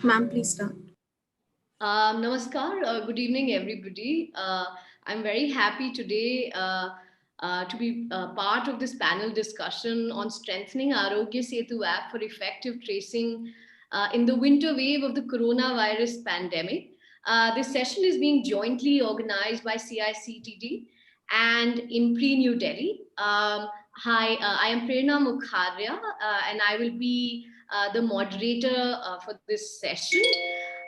Ma'am, please start. Namaskar. Good evening, everybody. I'm very happy today to be part of this panel discussion on strengthening Arogya Setu app for effective tracing in the winter wave of the coronavirus pandemic. This session is being jointly organized by CICTD and IMPRI New Delhi. Hi, I am Prerna Mukharya, and I will be the moderator for this session.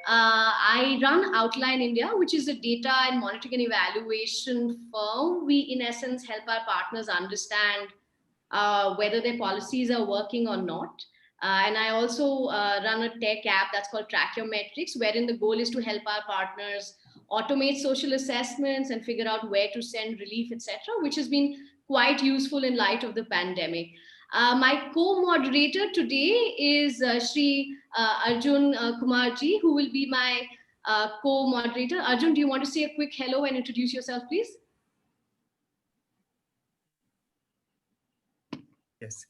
I run Outline India, which is a data and monitoring and evaluation firm. We, in essence, help our partners understand whether their policies are working or not. And I also run a tech app that's called Track Your Metrics, wherein the goal is to help our partners automate social assessments and figure out where to send relief, etc., which has been quite useful in light of the pandemic. My co-moderator today is Shri Arjun Kumarji, who will be my co-moderator. Arjun, do you want to say a quick hello and introduce yourself, please?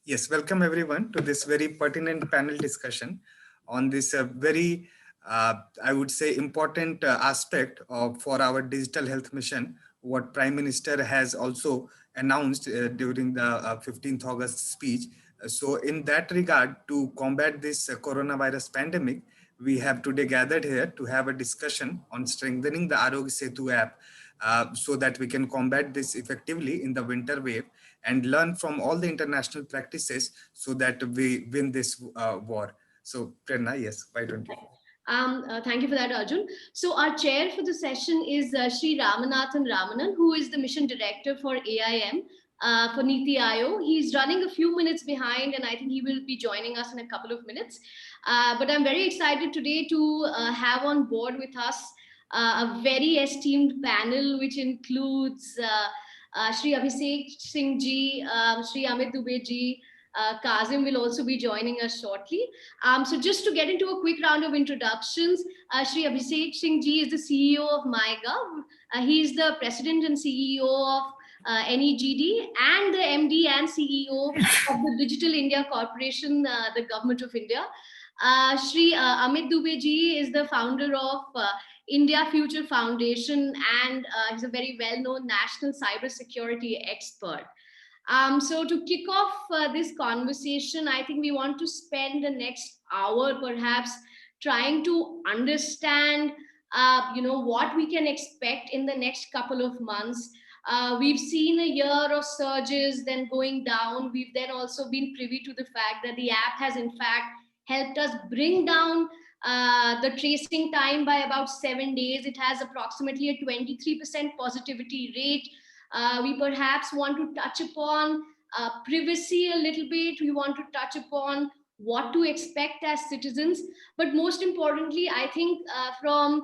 Yes. Welcome everyone to this very pertinent panel discussion on this very, I would say, important aspect for our digital health mission, what Prime Minister has also announced during the 15th August speech. So in that regard, to combat this coronavirus pandemic, we have today gathered here to have a discussion on strengthening the Arogya Setu app so that we can combat this effectively in the winter wave and learn from all the international practices so that we win this war. So Prerna, yes, why don't you? Thank you for that, Arjun. So our chair for the session is Sri Ramanathan Ramanan, who is the mission director for AIM for Niti Aayog. He's running a few minutes behind, and I think he will be joining us in a couple of minutes. But I'm very excited today to have on board with us a very esteemed panel, which includes Shri Abhishek Singh ji, Shri Amit Dubey ji, Kazim will also be joining us shortly. So just to get into a quick round of introductions, Shri Abhishek Singh ji is the CEO of MyGov. He is the president and CEO of NEGD and the MD and CEO of the Digital India Corporation, the Government of India. Shri Amit Dubey ji is the founder of India Future Foundation, and he's a very well-known national cybersecurity expert. So to kick off this conversation, I think we want to spend the next hour perhaps trying to understand what we can expect in the next couple of months. We've seen a year of surges, then going down. We've then also been privy to the fact that the app has in fact helped us bring down the tracing time by about 7 days. It has approximately a 23% positivity rate. We perhaps want to touch upon privacy a little bit. We want to touch upon what to expect as citizens. But most importantly, I think from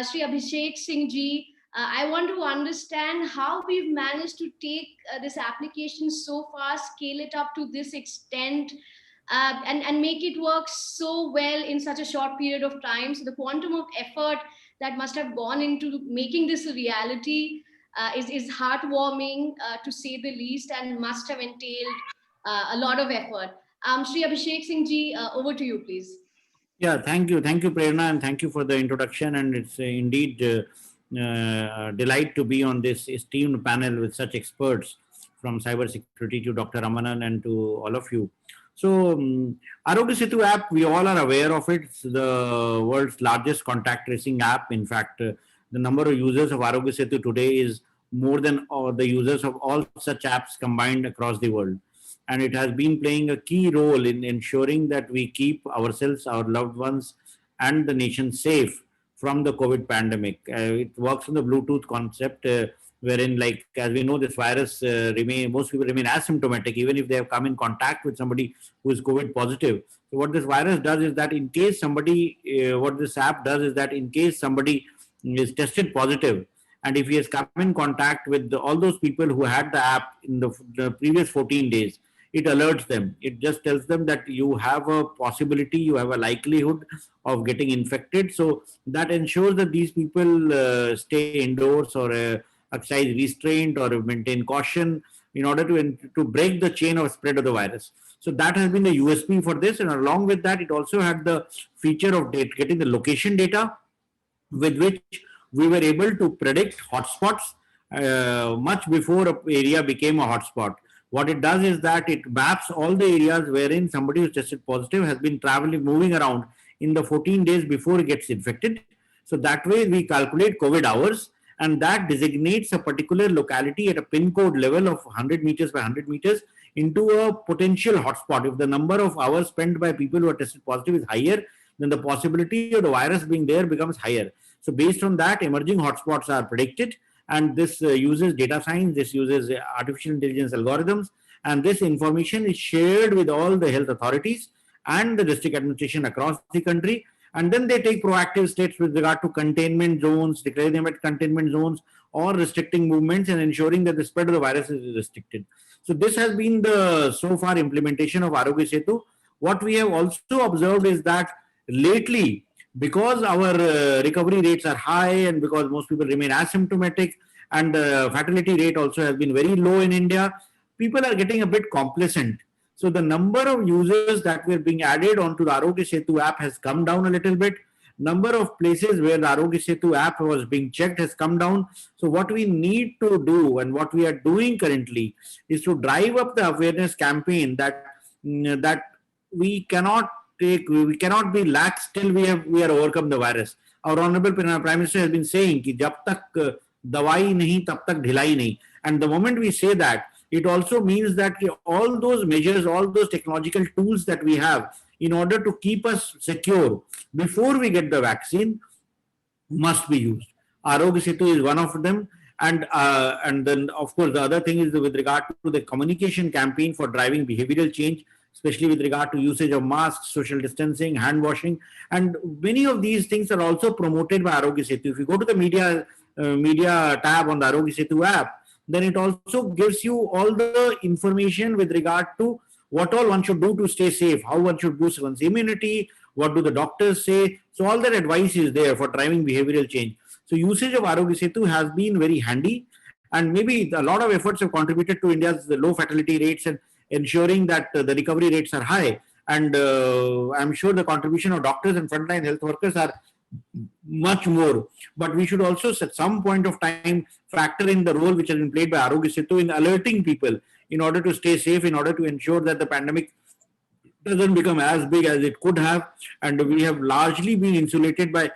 Shri Abhishek Singh ji, I want to understand how we've managed to take this application so far, scale it up to this extent, and make it work so well in such a short period of time. So the quantum of effort that must have gone into making this a reality is heartwarming to say the least, and must have entailed a lot of effort. Shri Abhishek Singh ji, over to you, please. Yeah, thank you, Prerna, and thank you for the introduction. And it's indeed a delight to be on this esteemed panel with such experts, from cybersecurity to Dr. Ramanan and to all of you. So, Arogya Setu app, we all are aware of it. It's the world's largest contact tracing app. In fact, the number of users of Arogya Setu today is more than the users of all such apps combined across the world. And it has been playing a key role in ensuring that we keep ourselves, our loved ones, and the nation safe from the COVID pandemic. It works on the Bluetooth concept, wherein, like, as we know, this virus most people remain asymptomatic, even if they have come in contact with somebody who is COVID positive. So what this virus does is that in case somebody, what this app does is that in case somebody is tested positive, and if he has come in contact with all those people who had the app in the previous 14 days, it alerts them. It just tells them that you have a possibility, you have a likelihood of getting infected. So that ensures that these people stay indoors or exercise restraint or maintain caution in order to break the chain of spread of the virus. So that has been the USP for this. And along with that, it also had the feature of getting the location data, with which we were able to predict hotspots much before an area became a hotspot. What it does is that it maps all the areas wherein somebody who's tested positive has been traveling, moving around in the 14 days before he gets infected. So that way we calculate COVID hours, and that designates a particular locality at a pin code level of 100 meters by 100 meters into a potential hotspot. If the number of hours spent by people who are tested positive is higher, then the possibility of the virus being there becomes higher. So based on that, emerging hotspots are predicted, and this uses data science, this uses artificial intelligence algorithms, and this information is shared with all the health authorities and the district administration across the country. And then they take proactive steps with regard to containment zones, declaring them at containment zones, or restricting movements and ensuring that the spread of the virus is restricted. So this has been the so far implementation of Arogya Setu. What we have also observed is that lately, because our recovery rates are high and because most people remain asymptomatic, and the fatality rate also has been very low in India, people are getting a bit complacent. So the number of users that were being added onto the Arogya Setu app has come down a little bit. Number of places where the Arogya Setu app was being checked has come down. So what we need to do, and what we are doing currently, is to drive up the awareness campaign that we cannot be lax till we are overcome the virus. Our Honorable Prime Minister has been saying कि जब तक दवाई नहीं तब तक ढिलाई नहीं. And the moment we say that, it also means that all those measures, all those technological tools that we have in order to keep us secure before we get the vaccine must be used. Arogya Setu is one of them. And then, of course, the other thing is with regard to the communication campaign for driving behavioral change, especially with regard to usage of masks, social distancing, hand washing. And many of these things are also promoted by Arogya Setu. If you go to the media tab on the Arogya Setu app, then it also gives you all the information with regard to what all one should do to stay safe, how one should boost one's immunity, what do the doctors say. So all that advice is there for driving behavioral change. So usage of Arogya Setu has been very handy, and maybe a lot of efforts have contributed to India's low fatality rates and ensuring that the recovery rates are high. And I'm sure the contribution of doctors and frontline health workers are much more. But we should also, at some point of time, factor in the role which has been played by Arogya Setu in alerting people in order to stay safe, in order to ensure that the pandemic doesn't become as big as it could have. And we have largely been insulated by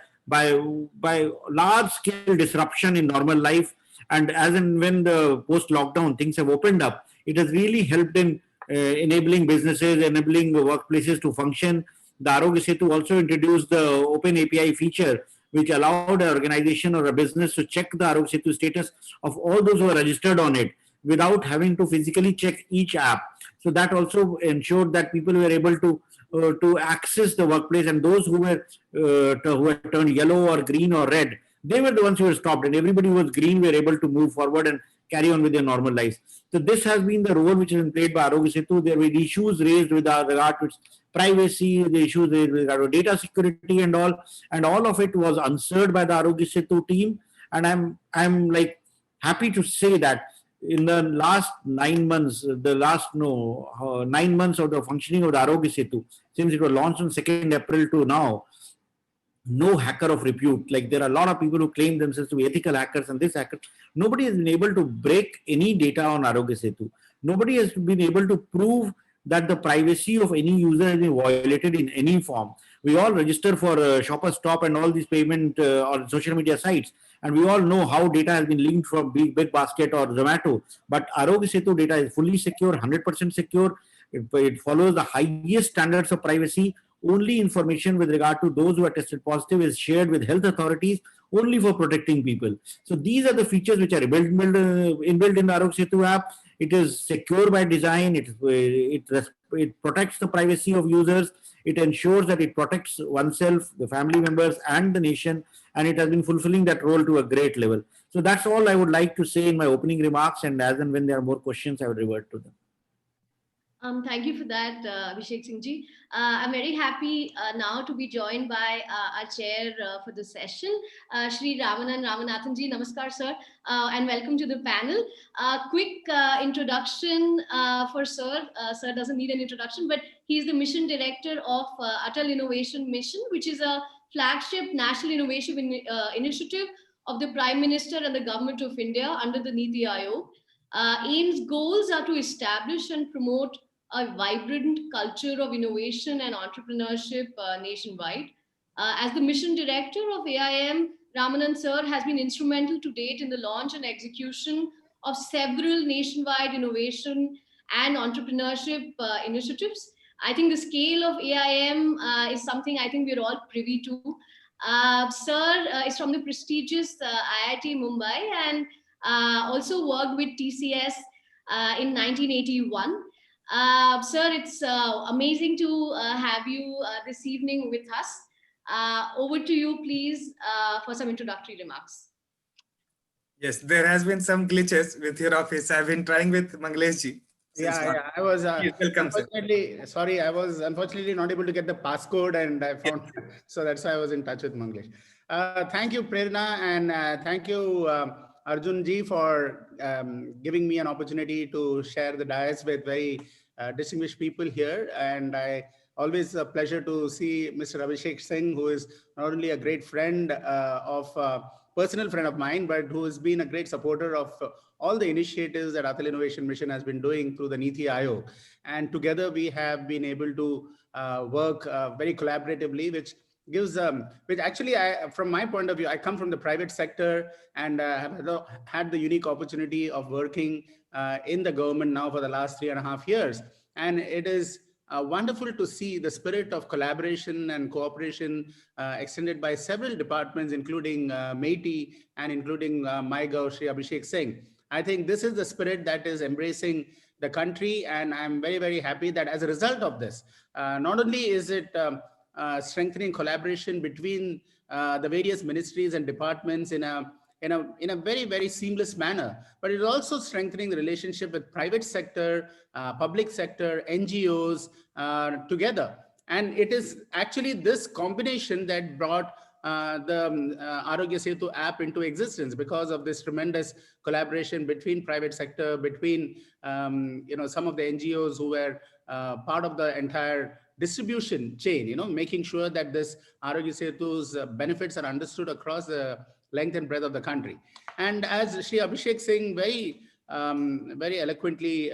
large scale disruption in normal life. And as and when the post-lockdown things have opened up, it has really helped in enabling businesses, enabling workplaces to function. The Arogya Setu also introduced the Open API feature, which allowed an organization or a business to check the Arogya Setu status of all those who are registered on it without having to physically check each app. So that also ensured that people were able to access the workplace, and those who were turned yellow or green or red, they were the ones who were stopped, and everybody who was green were able to move forward and carry on with their normal lives. So this has been the role which has been played by Arogya Setu. There were issues raised with regard to its privacy, the issues raised with regard to data security and all of it was answered by the Arogya Setu team. And I'm like happy to say that in the last 9 months, 9 months of the functioning of the Arogya Setu, since it was launched on 2nd April to now, no hacker of repute, like there are a lot of people who claim themselves to be ethical hackers and this hacker, nobody has been able to break any data on Arogya Setu. Nobody has been able to prove that the privacy of any user has been violated in any form. We all register for Shopper Stop and all these payment or social media sites, and we all know how data has been linked from Big Basket or Zomato. But Arogya Setu data is fully secure, 100% secure. It follows the highest standards of privacy. Only information with regard to those who are tested positive is shared with health authorities only for protecting people. So these are the features which are inbuilt in the Arogya Setu app. It is secure by design. It protects the privacy of users. It ensures that it protects oneself, the family members, and the nation. And it has been fulfilling that role to a great level. So that's all I would like to say in my opening remarks. And as and when there are more questions, I will revert to them. Thank you for that, Abhishek Singh ji. I'm very happy now to be joined by our chair for the session, Shri Ramanan Ramanathan ji. Namaskar, sir, and welcome to the panel. Quick introduction for sir. Sir doesn't need an introduction, but he's the mission director of Atal Innovation Mission, which is a flagship national innovation initiative of the Prime Minister and the Government of India under the Niti Aayog. AIM's goals are to establish and promote a vibrant culture of innovation and entrepreneurship nationwide. As the mission director of AIM, Ramanan sir has been instrumental to date in the launch and execution of several nationwide innovation and entrepreneurship initiatives. I think the scale of AIM is something I think we're all privy to. Sir is from the prestigious IIT Mumbai and also worked with TCS in 1981. Sir, it's amazing to have you this evening with us. Over to you, please, for some introductory remarks. Yes, there has been some glitches with your office. I've been trying with Mangleshji. Yeah, I was welcome, sir. Sorry, I was unfortunately not able to get the passcode, and I found so that's why I was in touch with Manglesh. Thank you, Prerna, and thank you, Arjun ji, for giving me an opportunity to share the dais with very distinguished people here. And I always a pleasure to see Mr. Abhishek Singh, who is not only a great friend personal friend of mine, but who has been a great supporter of all the initiatives that Atal Innovation Mission has been doing through the Niti Aayog. And together we have been able to work very collaboratively, which gives, which actually, from my point of view, I come from the private sector and have had the unique opportunity of working in the government now for the last 3.5 years. And it is wonderful to see the spirit of collaboration and cooperation extended by several departments, including MeitY and including MyGov, Shri Abhishek Singh. I think this is the spirit that is embracing the country, and I'm very, very happy that as a result of this, not only is it strengthening collaboration between the various ministries and departments in a very, very seamless manner, but it's also strengthening the relationship with private sector, public sector, NGOs together. And it is actually this combination that brought the Arogya Setu app into existence, because of this tremendous collaboration between private sector, between some of the NGOs who were part of the entire distribution chain, making sure that this Arogya Setu's benefits are understood across the length and breadth of the country. And as Shri Abhishek Singh very eloquently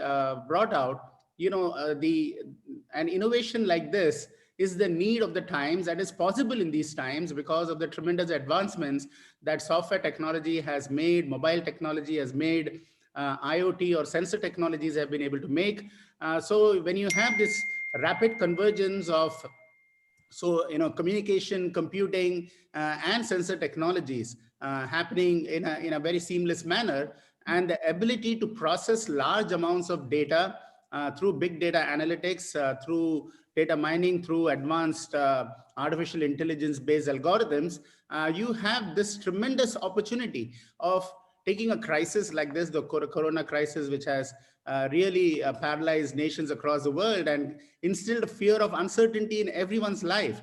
brought out, an innovation like this is the need of the times, that is possible in these times because of the tremendous advancements that software technology has made, mobile technology has made, IoT or sensor technologies have been able to make. So when you have this rapid convergence of communication, computing, and sensor technologies happening in a very seamless manner, and the ability to process large amounts of data through big data analytics, through data mining, through advanced artificial intelligence-based algorithms, you have this tremendous opportunity of taking a crisis like this, the corona crisis, which has really paralyzed nations across the world and instilled a fear of uncertainty in everyone's life.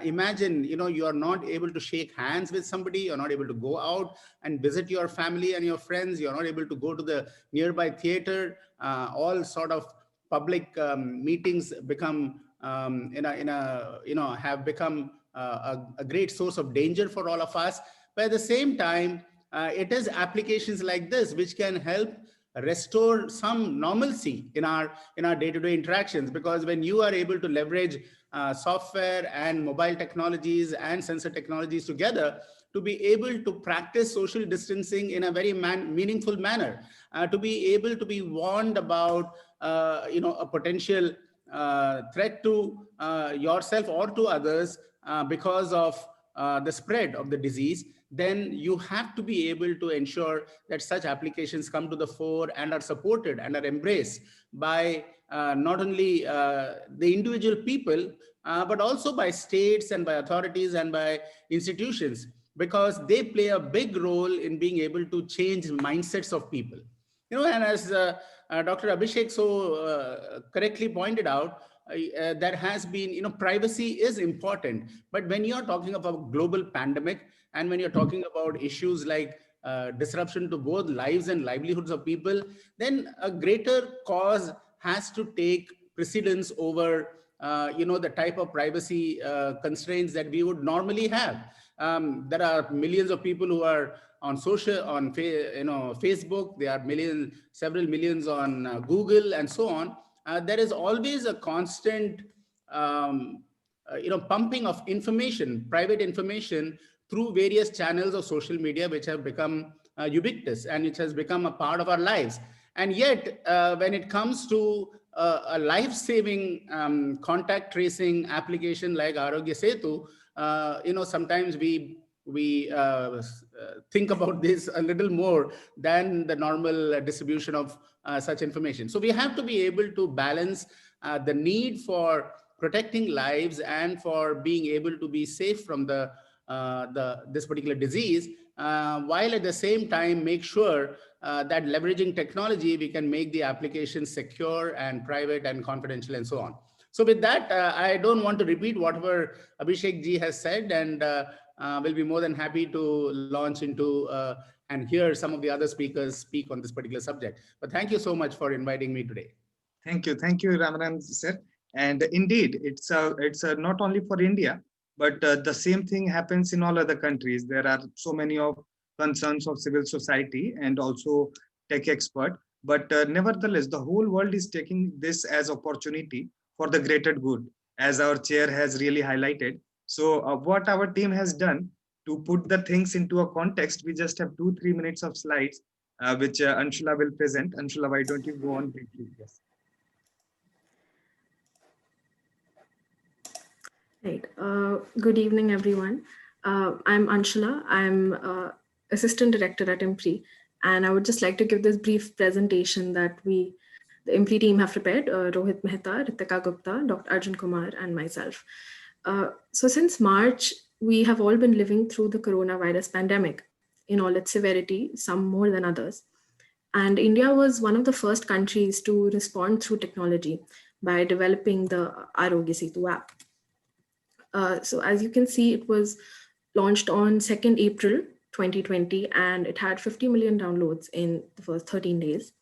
Imagine, you are not able to shake hands with somebody, you're not able to go out and visit your family and your friends, you're not able to go to the nearby theater, all sort of public meetings become, have become a great source of danger for all of us. But at the same time, it is applications like this which can help restore some normalcy in our day-to-day interactions, because when you are able to leverage software and mobile technologies and sensor technologies together to be able to practice social distancing in a very meaningful manner, to be able to be warned about a potential threat to yourself or to others because of the spread of the disease, then you have to be able to ensure that such applications come to the fore and are supported and are embraced by not only the individual people, but also by states and by authorities and by institutions, because they play a big role in being able to change mindsets of people. And as Dr. Abhishek correctly pointed out, there has been, privacy is important. But when you're talking about global pandemic, and when you're talking about issues like disruption to both lives and livelihoods of people, then a greater cause has to take precedence over, the type of privacy constraints that we would normally have. There are millions of people who are on Facebook. There are several millions on Google, and so on. There is always a constant, pumping of information, private information, through various channels of social media, which have become ubiquitous, and it has become a part of our lives. And yet, when it comes to a life-saving contact tracing application like Arogya Setu, sometimes we think about this a little more than the normal distribution of such information. So we have to be able to balance the need for protecting lives and for being able to be safe from this particular disease, while at the same time make sure that leveraging technology, we can make the application secure and private and confidential and so on. So with that, I don't want to repeat whatever Abhishek ji has said, and will be more than happy to launch into and hear some of the other speakers speak on this particular subject. But thank you so much for inviting me today. Thank you, Ramanan sir. And indeed, it's not only for India, but the same thing happens in all other countries. There are so many of concerns of civil society and also tech expert. But nevertheless, the whole world is taking this as opportunity for the greater good, as our chair has really highlighted. So what our team has done to put the things into a context, we just have 2-3 minutes of slides, which Anshula will present. Anshula, why don't you go on briefly? Yes. Right. Good evening, everyone. I'm Anshula. I'm Assistant Director at IMPRI, and I would just like to give this brief presentation that the IMPRI team have prepared, Rohit Mehta, Ritika Gupta, Dr. Arjun Kumar, and myself. So since March, we have all been living through the coronavirus pandemic in all its severity, some more than others. And India was one of the first countries to respond through technology by developing the Arogya Setu app. So as you can see, it was launched on 2nd April 2020, and it had 50 million downloads in the first 13 days.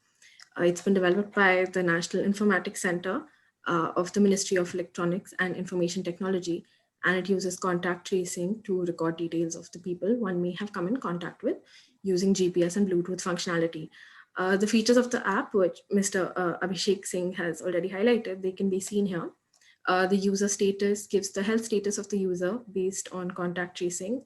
It's been developed by the National Informatics Center of the Ministry of Electronics and Information Technology, and it uses contact tracing to record details of the people one may have come in contact with using GPS and Bluetooth functionality. The features of the app, which Mr. Abhishek Singh has already highlighted, they can be seen here. The user status gives the health status of the user based on contact tracing.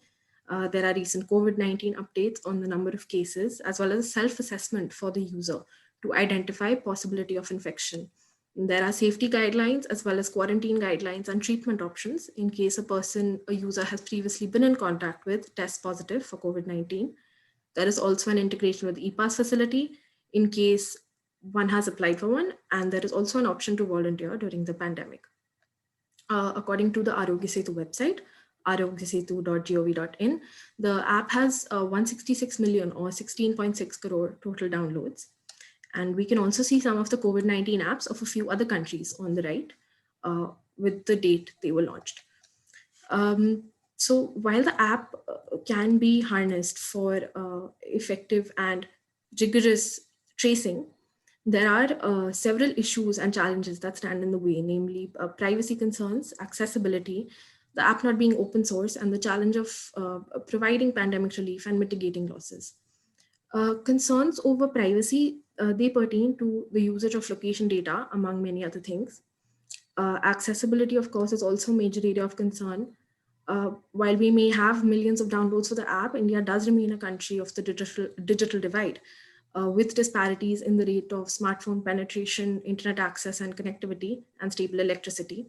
There are recent COVID-19 updates on the number of cases, as well as self-assessment for the user to identify possibility of infection. There are safety guidelines, as well as quarantine guidelines and treatment options in case a user has previously been in contact with, tests positive for COVID-19. There is also an integration with ePass facility in case one has applied for one, and there is also an option to volunteer during the pandemic. According to the Arogya Setu website, arogyasetu.gov.in, the app has 166 million or 16.6 crore total downloads. And we can also see some of the COVID-19 apps of a few other countries on the right with the date they were launched. So while the app can be harnessed for effective and rigorous tracing, there are several issues and challenges that stand in the way, namely privacy concerns, accessibility, the app not being open source, and the challenge of providing pandemic relief and mitigating losses. Concerns over privacy, they pertain to the usage of location data, among many other things. Accessibility, of course, is also a major area of concern. While we may have millions of downloads for the app, India does remain a country of the digital divide, with disparities in the rate of smartphone penetration, internet access and connectivity, and stable electricity.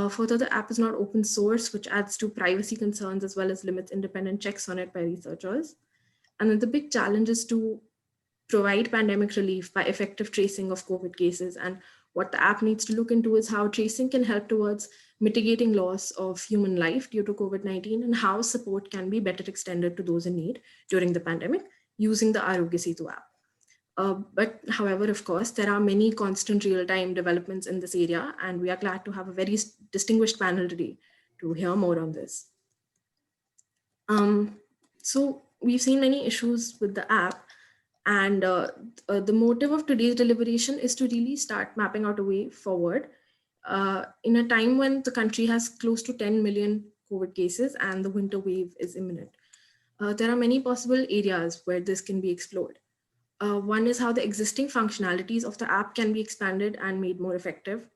Further, the app is not open source, which adds to privacy concerns as well as limits independent checks on it by researchers. And then the big challenge is to provide pandemic relief by effective tracing of COVID cases. And what the app needs to look into is how tracing can help towards mitigating loss of human life due to COVID-19, and how support can be better extended to those in need during the pandemic using the Arogya Setu app. But however, of course, there are many constant real-time developments in this area, and we are glad to have a very distinguished panel today to hear more on this. So we've seen many issues with the app, and the motive of today's deliberation is to really start mapping out a way forward in a time when the country has close to 10 million COVID cases and the winter wave is imminent. There are many possible areas where this can be explored. One is how the existing functionalities of the app can be expanded and made more effective.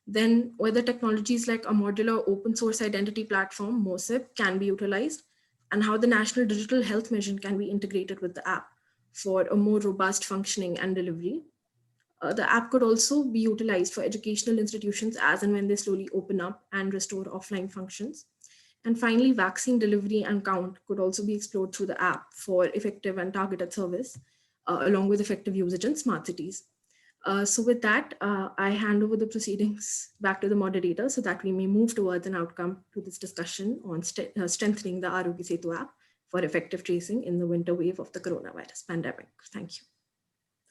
Then whether technologies like a modular open source identity platform, MOSIP, can be utilized, and how the National Digital Health Mission can be integrated with the app for a more robust functioning and delivery. The app could also be utilized for educational institutions as and when they slowly open up and restore offline functions. And finally, vaccine delivery and count could also be explored through the app for effective and targeted service, along with effective usage in smart cities. So with that, I hand over the proceedings back to the moderator so that we may move towards an outcome to this discussion on strengthening the Arogya Setu app for effective tracing in the winter wave of the coronavirus pandemic. Thank you.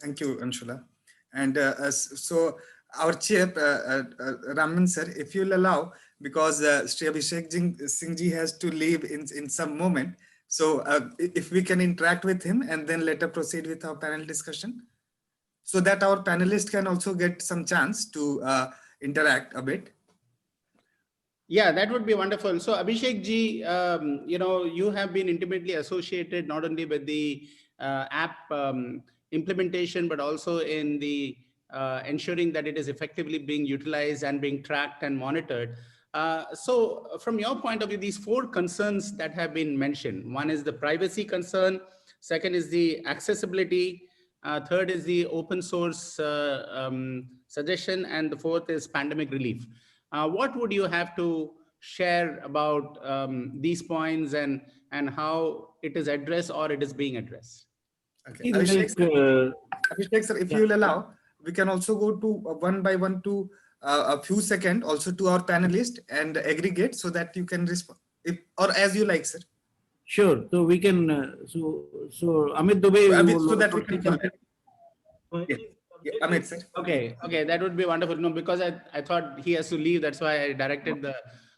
Thank you, Anshula. And so our chair, Raman sir, if you'll allow, because Shri Abhishek Singh ji has to leave in some moment. So if we can interact with him and then later proceed with our panel discussion, so that our panelists can also get some chance to interact a bit. Yeah, that would be wonderful. So Abhishek ji, you have been intimately associated not only with the app implementation, but also in the ensuring that it is effectively being utilized and being tracked and monitored. So from your point of view, these 4 concerns that have been mentioned, one is the privacy concern, second is the accessibility, third is the open source suggestion, and the fourth is pandemic relief. What would you have to share about these points and how it is addressed or it is being addressed? Okay. Abhishek sir, if you'll allow, we can also go to one by one to a few seconds also to our panelists and aggregate so that you can respond, or as you like, sir. Sure. So we can, so Amit Dubey. So that we can complete. Yeah, Amit sir. Okay, that would be wonderful. No, because I thought he has to leave. That's why I directed the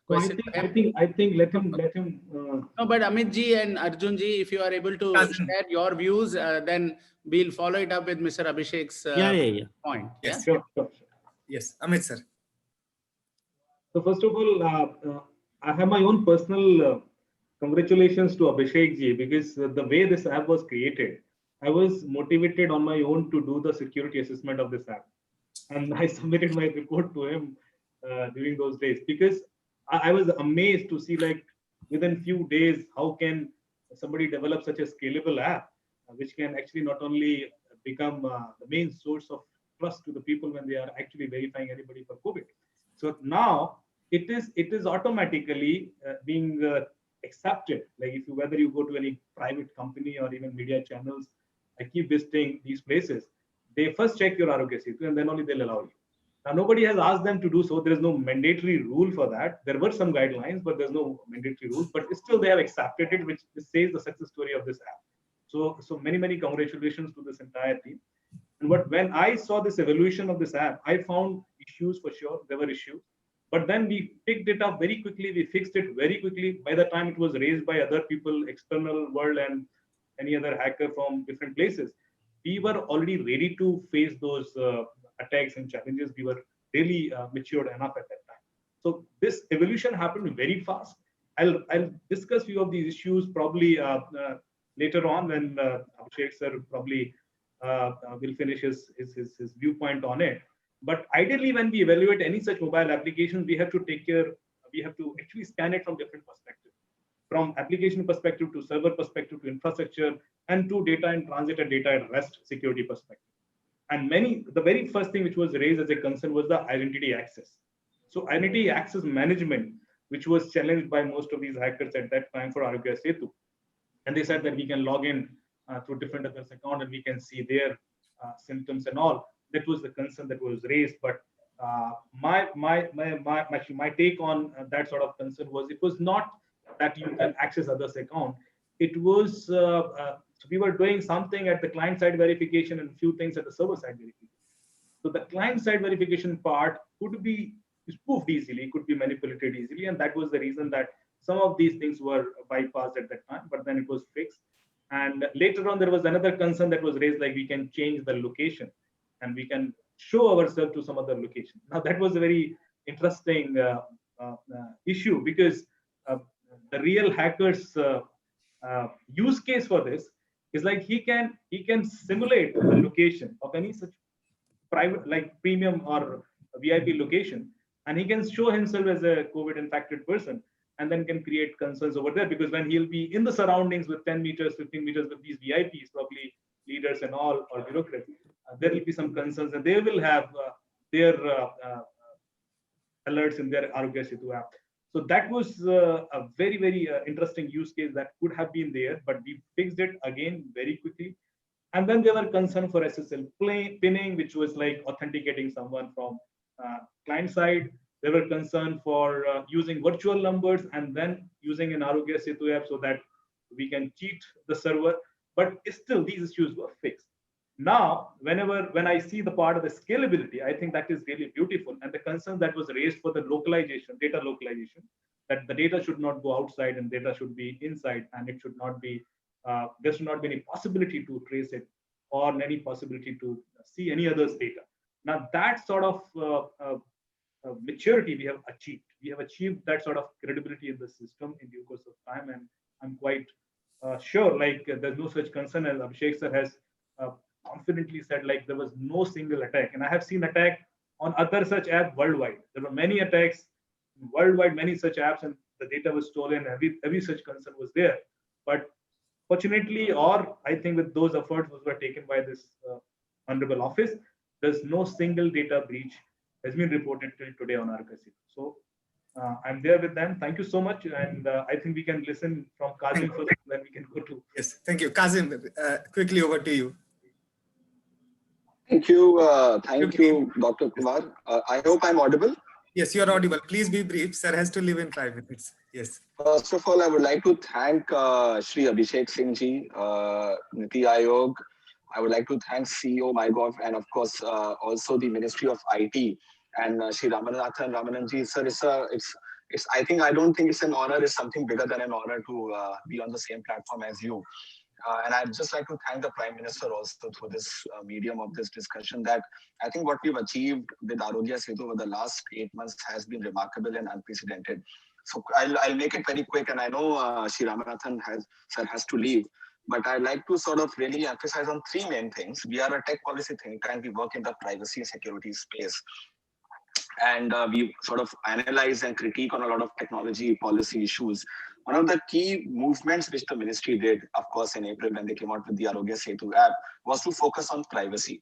question. I think let him. No, but Amit ji and Arjun ji, if you are able to share your views, then we'll follow it up with Mr. Abhishek's point. Yes. Yeah? Sure. Yes, Amit sir. So first of all, I have my own personal congratulations to Abhishek ji, because the way this app was created, I was motivated on my own to do the security assessment of this app. And I submitted my report to him during those days, because I was amazed to see, like, within few days, how can somebody develop such a scalable app, which can actually not only become the main source of trust to the people when they are actually verifying anybody for COVID. So now it is automatically being accepted. Like whether you go to any private company or even media channels, I keep visiting these places, they first check your Arogya Setu and then only they'll allow you. Now, nobody has asked them to do so. There is no mandatory rule for that. There were some guidelines, but there's no mandatory rule. But still, they have accepted it, which says the success story of this app. So many congratulations to this entire team. And when I saw this evolution of this app, I found issues for sure. There were issues. But then we picked it up very quickly. We fixed it very quickly. By the time it was raised by other people, external world and any other hacker from different places, we were already ready to face those attacks and challenges. We were really matured enough at that time. So this evolution happened very fast. I'll discuss few of these issues probably later on when Abhishek sir probably will finish his viewpoint on it. But ideally, when we evaluate any such mobile application, we have to actually scan it from different perspectives, from application perspective to server perspective to infrastructure and to data in transit and data at rest security perspective. And the very first thing which was raised as a concern was the identity access. So identity access management, which was challenged by most of these hackers at that time for Arogya Setu. And they said that we can log in through different others' account and we can see their symptoms and all. That was the concern that was raised. But my take on that sort of concern was, it was not that you can access others' account. it was, so we were doing something at the client side verification and a few things at the server side verification. So the client side verification part could be spoofed easily, could be manipulated easily. And that was the reason that some of these things were bypassed at that time, but then it was fixed. And later on, there was another concern that was raised, like we can change the location and we can show ourselves to some other location. Now that was a very interesting issue, because the real hackers use case for this is like he can simulate the location of any such private, like premium or VIP location, and he can show himself as a COVID infected person, and then can create concerns over there, because when he'll be in the surroundings with 10 meters, 15 meters with these VIPs, probably leaders and all, or bureaucrats, there will be some concerns, and they will have their alerts in their Arogya Setu app. So that was a very, very interesting use case that could have been there, but we fixed it again very quickly. And then there were concern for SSL pinning, which was like authenticating someone from client side. There were concern for using virtual numbers and then using an Arogya Setu app so that we can cheat the server. But still, these issues were fixed. Now, when I see the part of the scalability, I think that is really beautiful. And the concern that was raised for the localization, data localization, that the data should not go outside and data should be inside, and it should not be, there should not be any possibility to trace it or any possibility to see any other's data. Now that sort of maturity we have achieved. We have achieved that sort of credibility in the system in due course of time, and I'm quite sure, like there's no such concern, as Abhishek sir has confidently said, like there was no single attack. And I have seen attack on other such apps worldwide. There were many attacks worldwide, many such apps, and the data was stolen. Every such concern was there. But fortunately, or I think with those efforts which were taken by this honorable office, there's no single data breach has been reported till today on Arogya Setu. So I'm there with them. Thank you so much. And I think we can listen from Kazim first, then we can go to. Yes, thank you. Kazim, quickly over to you. Thank you, Dr. Kumar. I hope I'm audible. Yes, you're audible. Please be brief. Sir has to leave in 5 minutes. Yes. First of all, I would like to thank Shri Abhishek Singh ji, Niti Aayog. I would like to thank CEO MyGov, and of course also the Ministry of IT and Shri Ramanathan Ramanan ji. Sir, it's I don't think it's an honor. It's something bigger than an honor to be on the same platform as you. And I'd just like to thank the Prime Minister also through this medium of this discussion, that I think what we've achieved with Arogya Setu over the last 8 months has been remarkable and unprecedented. So I'll make it very quick, and I know Shri Ramanathan has to leave, but I'd like to sort of really emphasize on 3 main things. We are a tech policy think tank. We work in the privacy and security space. And we sort of analyze and critique on a lot of technology policy issues. One of the key movements which the ministry did, of course, in April when they came out with the Arogya Setu app, was to focus on privacy.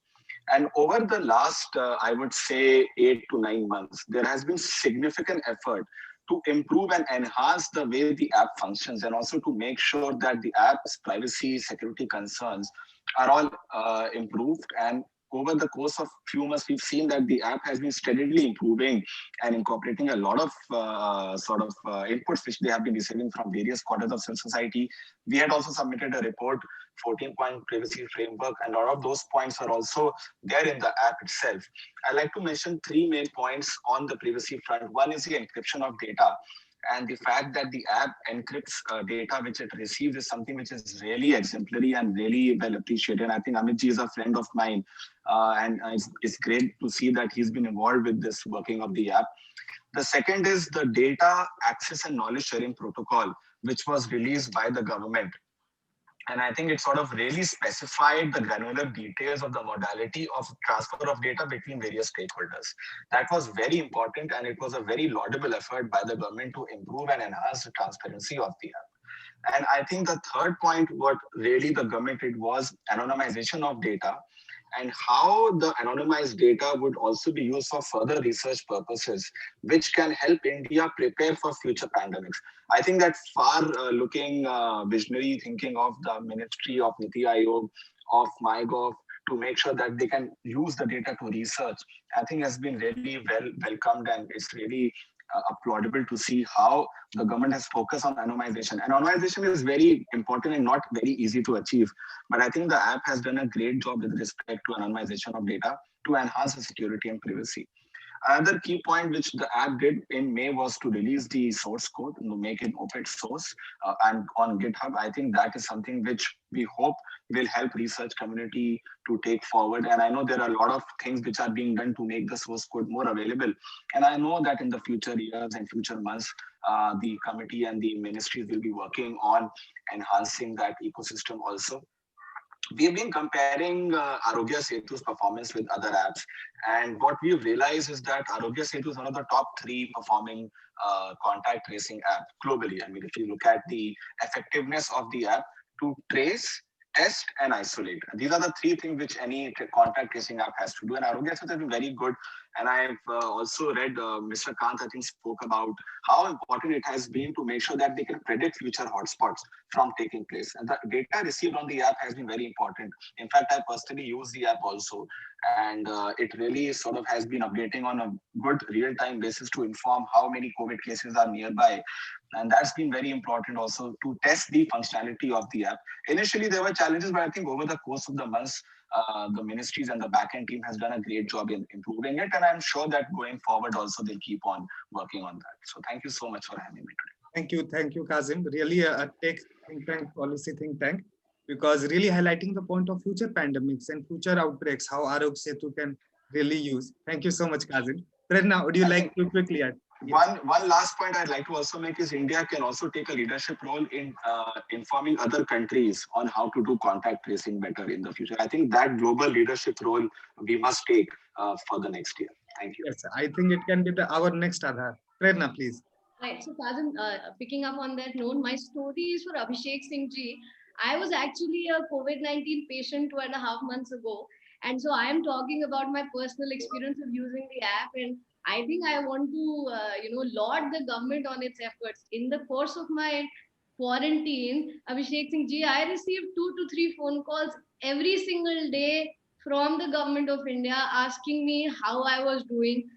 And over the last, I would say, 8 to 9 months, there has been significant effort to improve and enhance the way the app functions, and also to make sure that the app's privacy, security concerns are all improved. And over the course of few months, we've seen that the app has been steadily improving and incorporating a lot of inputs which they have been receiving from various quarters of civil society. We had also submitted a report, 14-point privacy framework, and a lot of those points are also there in the app itself. I'd like to mention 3 main points on the privacy front. One is the encryption of data. And the fact that the app encrypts data which it receives is something which is really exemplary and really well appreciated. I think Amit ji is a friend of mine, and it's great to see that he's been involved with this working of the app. The second is the data access and knowledge sharing protocol, which was released by the government. And I think it sort of really specified the granular details of the modality of transfer of data between various stakeholders. That was very important, and it was a very laudable effort by the government to improve and enhance the transparency of the app. And I think the third point, what really the government did was anonymization of data, and how the anonymized data would also be used for further research purposes, which can help India prepare for future pandemics. I think that far-looking visionary thinking of the Ministry of Niti Aayog, of MyGov, to make sure that they can use the data to research, I think has been really well welcomed, and it's really applaudable to see how the government has focused on anonymization. Anonymization is very important and not very easy to achieve. But I think the app has done a great job with respect to anonymization of data to enhance the security and privacy. Another key point which the app did in May was to release the source code, to make it open source and on GitHub. I think that is something which we hope will help research community to take forward. And I know there are a lot of things which are being done to make the source code more available. And I know that in the future years and future months, the committee and the ministries will be working on enhancing that ecosystem also. We've been comparing Arogya Setu's performance with other apps. And what we've realized is that Arogya Setu is one of the top 3 performing contact tracing app globally. I mean, if you look at the effectiveness of the app to trace, test, and isolate. These are the 3 things which any contact tracing app has to do. And Arogya Setu has been very good. And I've also read Mr. Kant, I think, spoke about how important it has been to make sure that they can predict future hotspots from taking place. And the data received on the app has been very important. In fact, I personally use the app also. And it really sort of has been updating on a good real-time basis to inform how many COVID cases are nearby. And that's been very important also to test the functionality of the app. Initially, there were challenges, but I think over the course of the months, the ministries and the backend team has done a great job in improving it. And I'm sure that going forward also, they'll keep on working on that. So thank you so much for having me today. Thank you, Kazim. Really a tech think tank, policy think tank, because really highlighting the point of future pandemics and future outbreaks, how Arogya Setu can really use. Thank you so much, Kazim. Prerna, would you like to quickly add? One last point I'd like to also make is India can also take a leadership role in informing other countries on how to do contact tracing better in the future. I think that global leadership role we must take for the next year. Thank you. Yes, I think it can be our next Aadhaar. Prerna, please. Right. So, Kazim, picking up on that note, my story is for Abhishek Singh ji. I was actually a COVID-19 patient 2.5 months ago. And so I am talking about my personal experience of using the app. And I think I want to, laud the government on its efforts. In the course of my quarantine, Abhishek Singh ji, I received 2 to 3 phone calls every single day from the government of India asking me how I was doing.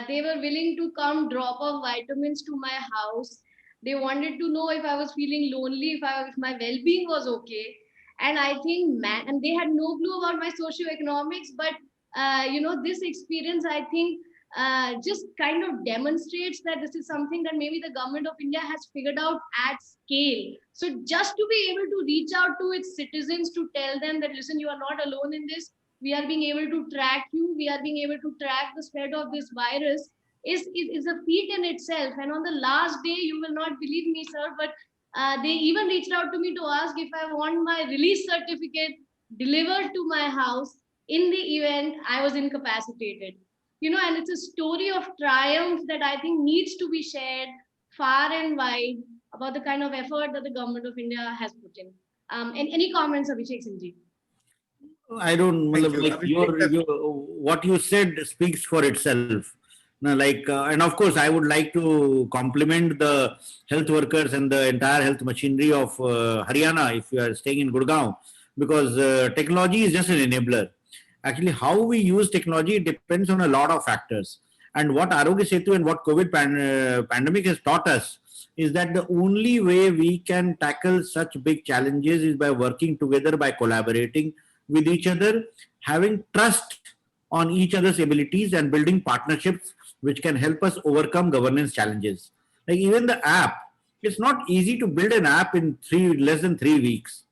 They were willing to come drop off vitamins to my house. They wanted to know if I was feeling lonely, if my well-being was okay. And I think, and they had no clue about my socioeconomics, but this experience, I think, just kind of demonstrates that this is something that maybe the government of India has figured out at scale. So just to be able to reach out to its citizens to tell them that, listen, you are not alone in this. We are being able to track you. We are being able to track the spread of this virus is a feat in itself. And on the last day, you will not believe me, sir, but they even reached out to me to ask if I want my release certificate delivered to my house in the event I was incapacitated. And it's a story of triumph that I think needs to be shared far and wide about the kind of effort that the government of India has put in. And any comments, Abhishek Singh ji? I don't like what you said speaks for itself. And of course, I would like to compliment the health workers and the entire health machinery of Haryana, if you are staying in Gurgaon, because technology is just an enabler. Actually, how we use technology depends on a lot of factors. And what Arogya Setu and what COVID pandemic has taught us is that the only way we can tackle such big challenges is by working together, by collaborating with each other, having trust on each other's abilities and building partnerships which can help us overcome governance challenges. Like even the app, it's not easy to build an app in less than 3 weeks.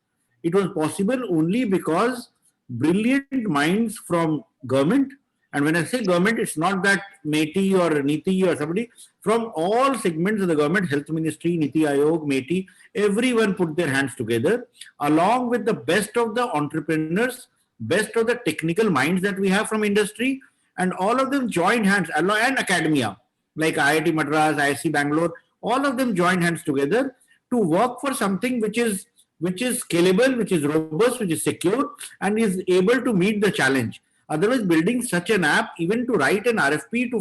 It was possible only because brilliant minds from government, and when I say government, it's not that MeitY or NITI or somebody, from all segments of the government, Health Ministry, NITI Aayog, MeitY, everyone put their hands together along with the best of the entrepreneurs, best of the technical minds that we have from industry, and all of them joined hands, and academia, like IIT Madras, IISc Bangalore, all of them joined hands together to work for something which is scalable, which is robust, which is secure, and is able to meet the challenge. Otherwise, building such an app, even to write an RFP, to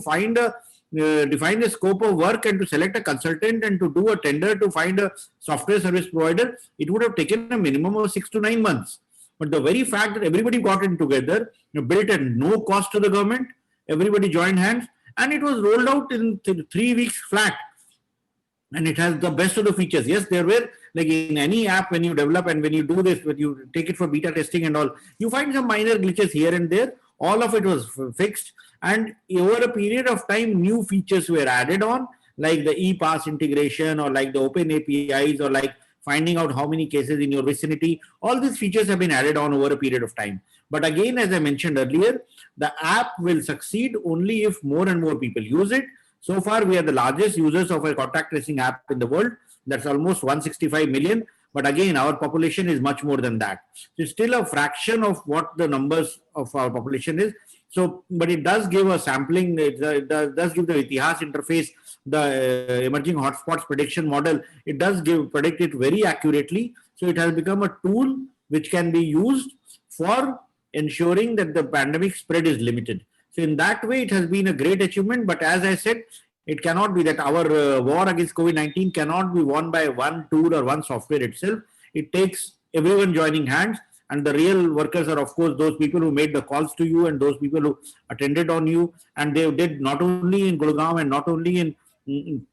define the scope of work and to select a consultant and to do a tender to find a software service provider, it would have taken a minimum of 6 to 9 months. But the very fact that everybody got in together, built at no cost to the government, everybody joined hands, and it was rolled out in 3 weeks flat. And it has the best of the features. Yes, there were, like in any app, when you develop and when you do this, when you take it for beta testing and all, you find some minor glitches here and there. All of it was fixed. And over a period of time, new features were added on, like the ePass integration, or like the open APIs, or like finding out how many cases in your vicinity. All these features have been added on over a period of time. But again, as I mentioned earlier, the app will succeed only if more and more people use it. So far, we are the largest users of a contact tracing app in the world. That's almost 165 million. But again, our population is much more than that. So it's still a fraction of what the numbers of our population is. So, but it does give a sampling. It does give the Itihas interface, the emerging hotspots prediction model. It does predict it very accurately. So it has become a tool which can be used for ensuring that the pandemic spread is limited. So in that way, it has been a great achievement. But as I said, it cannot be that our war against COVID-19 cannot be won by one tool or one software itself. It takes everyone joining hands. And the real workers are, of course, those people who made the calls to you and those people who attended on you. And they did not only in Gurgaon and not only in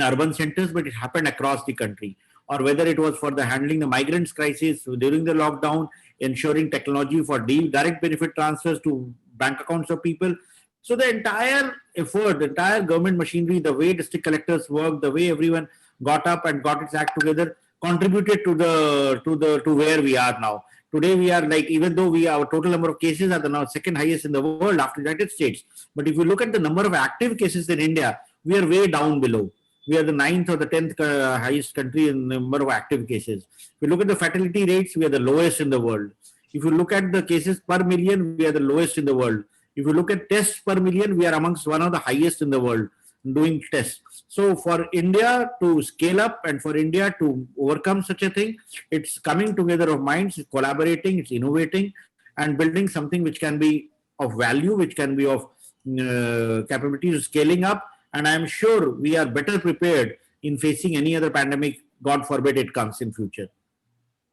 urban centers, but it happened across the country. Or whether it was for the handling the migrants crisis during the lockdown, ensuring technology for direct benefit transfers to bank accounts of people. So the entire effort, the entire government machinery, the way district collectors worked, the way everyone got up and got its act together, contributed to where we are now. Today we are like, even though our total number of cases are the now second highest in the world after the United States, but if you look at the number of active cases in India, we are way down below. We are the 9th or the 10th highest country in number of active cases. If you look at the fatality rates, we are the lowest in the world. If you look at the cases per million, we are the lowest in the world. If you look at tests per million, we are amongst one of the highest in the world doing tests. So for India to scale up and for India to overcome such a thing, it's coming together of minds, it's collaborating, it's innovating and building something which can be of value, which can be of capabilities scaling up. And I'm sure we are better prepared in facing any other pandemic, God forbid it comes in future.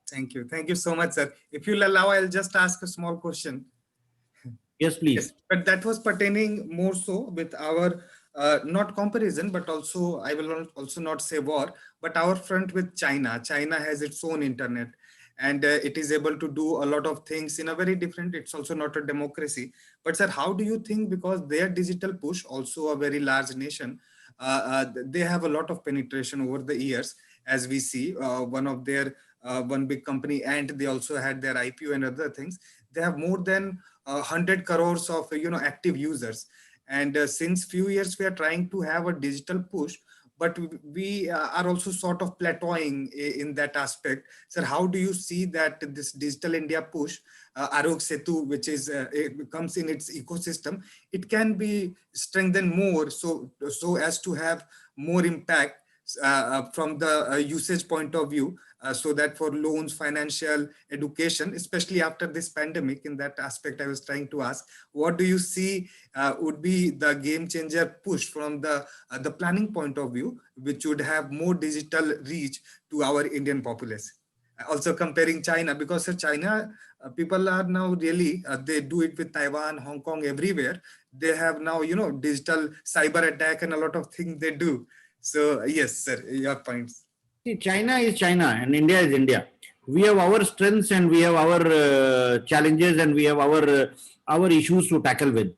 Thank you. Thank you so much, sir. If you'll allow, I'll just ask a small question. Yes, please. Yes, but that was pertaining more so with our, not comparison, but also, I will also not say war, but our front with China. China has its own internet and it is able to do a lot of things in a very different, it's also not a democracy. But sir, how do you think, because their digital push, also a very large nation, they have a lot of penetration over the years, as we see, one of their, one big company, and they also had their IPO and other things. They have more than 100 crores of active users, and since few years we are trying to have a digital push, but we are also sort of plateauing in that aspect. Sir, how do you see that this Digital India push, Arogya Setu, which is it comes in its ecosystem, it can be strengthened more so as to have more impact from the usage point of view, so that for loans, financial, education, especially after this pandemic, in that aspect I was trying to ask, what do you see would be the game changer push from the planning point of view, which would have more digital reach to our Indian populace? Also comparing China, because China, people are now really, they do it with Taiwan, Hong Kong, everywhere. They have now, digital cyber attack and a lot of things they do. So yes, sir, your points. See, China is China and India is India. We have our strengths and we have our challenges and we have our issues to tackle with.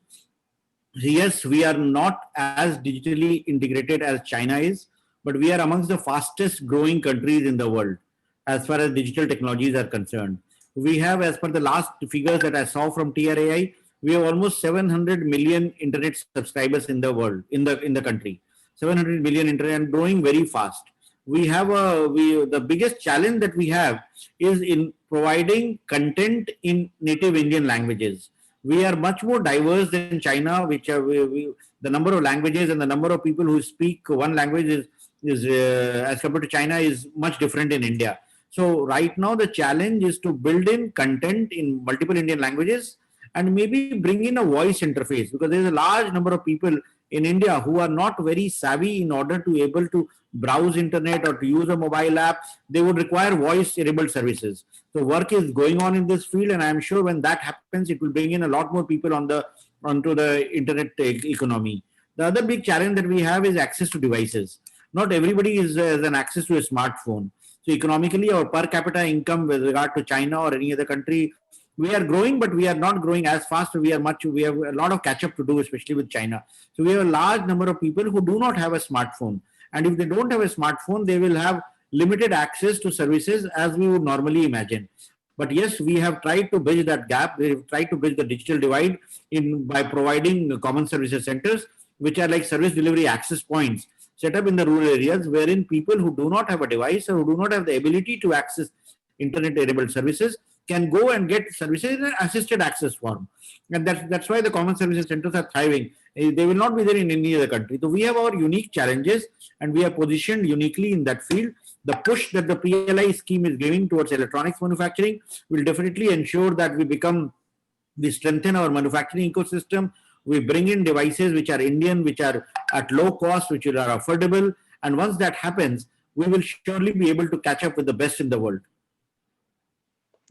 Yes, we are not as digitally integrated as China is, but we are amongst the fastest growing countries in the world as far as digital technologies are concerned. We have, as per the last figures that I saw from TRAI, we have almost 700 million internet subscribers in the world, in the country. 700 million internet and growing very fast. We have the biggest challenge that we have is in providing content in native Indian languages. We are much more diverse than China, which the number of languages and the number of people who speak one language is as compared to China is much different in India. So right now the challenge is to build in content in multiple Indian languages and maybe bring in a voice interface, because there is a large number of people in India who are not very savvy in order to able to browse internet or to use a mobile app. They would require voice enabled services. So work is going on in this field, and I'm sure when that happens, it will bring in a lot more people onto the internet economy. The other big challenge that we have is access to devices. Not everybody has an access to a smartphone. So economically, our per capita income with regard to China or any other country, we are growing, but we are not growing as fast. We have a lot of catch up to do, especially with China. So we have a large number of people who do not have a smartphone. And if they don't have a smartphone, they will have limited access to services as we would normally imagine. But yes, we have tried to bridge that gap. We have tried to bridge the digital divide by providing common services centers, which are like service delivery access points set up in the rural areas, wherein people who do not have a device or who do not have the ability to access internet-enabled services can go and get services in an assisted access form. And that's why the common services centers are thriving. They will not be there in any other country. So we have our unique challenges, and we are positioned uniquely in that field. The push that the PLI scheme is giving towards electronics manufacturing will definitely ensure that we strengthen our manufacturing ecosystem. We bring in devices which are Indian, which are at low cost, which are affordable. And once that happens, we will surely be able to catch up with the best in the world.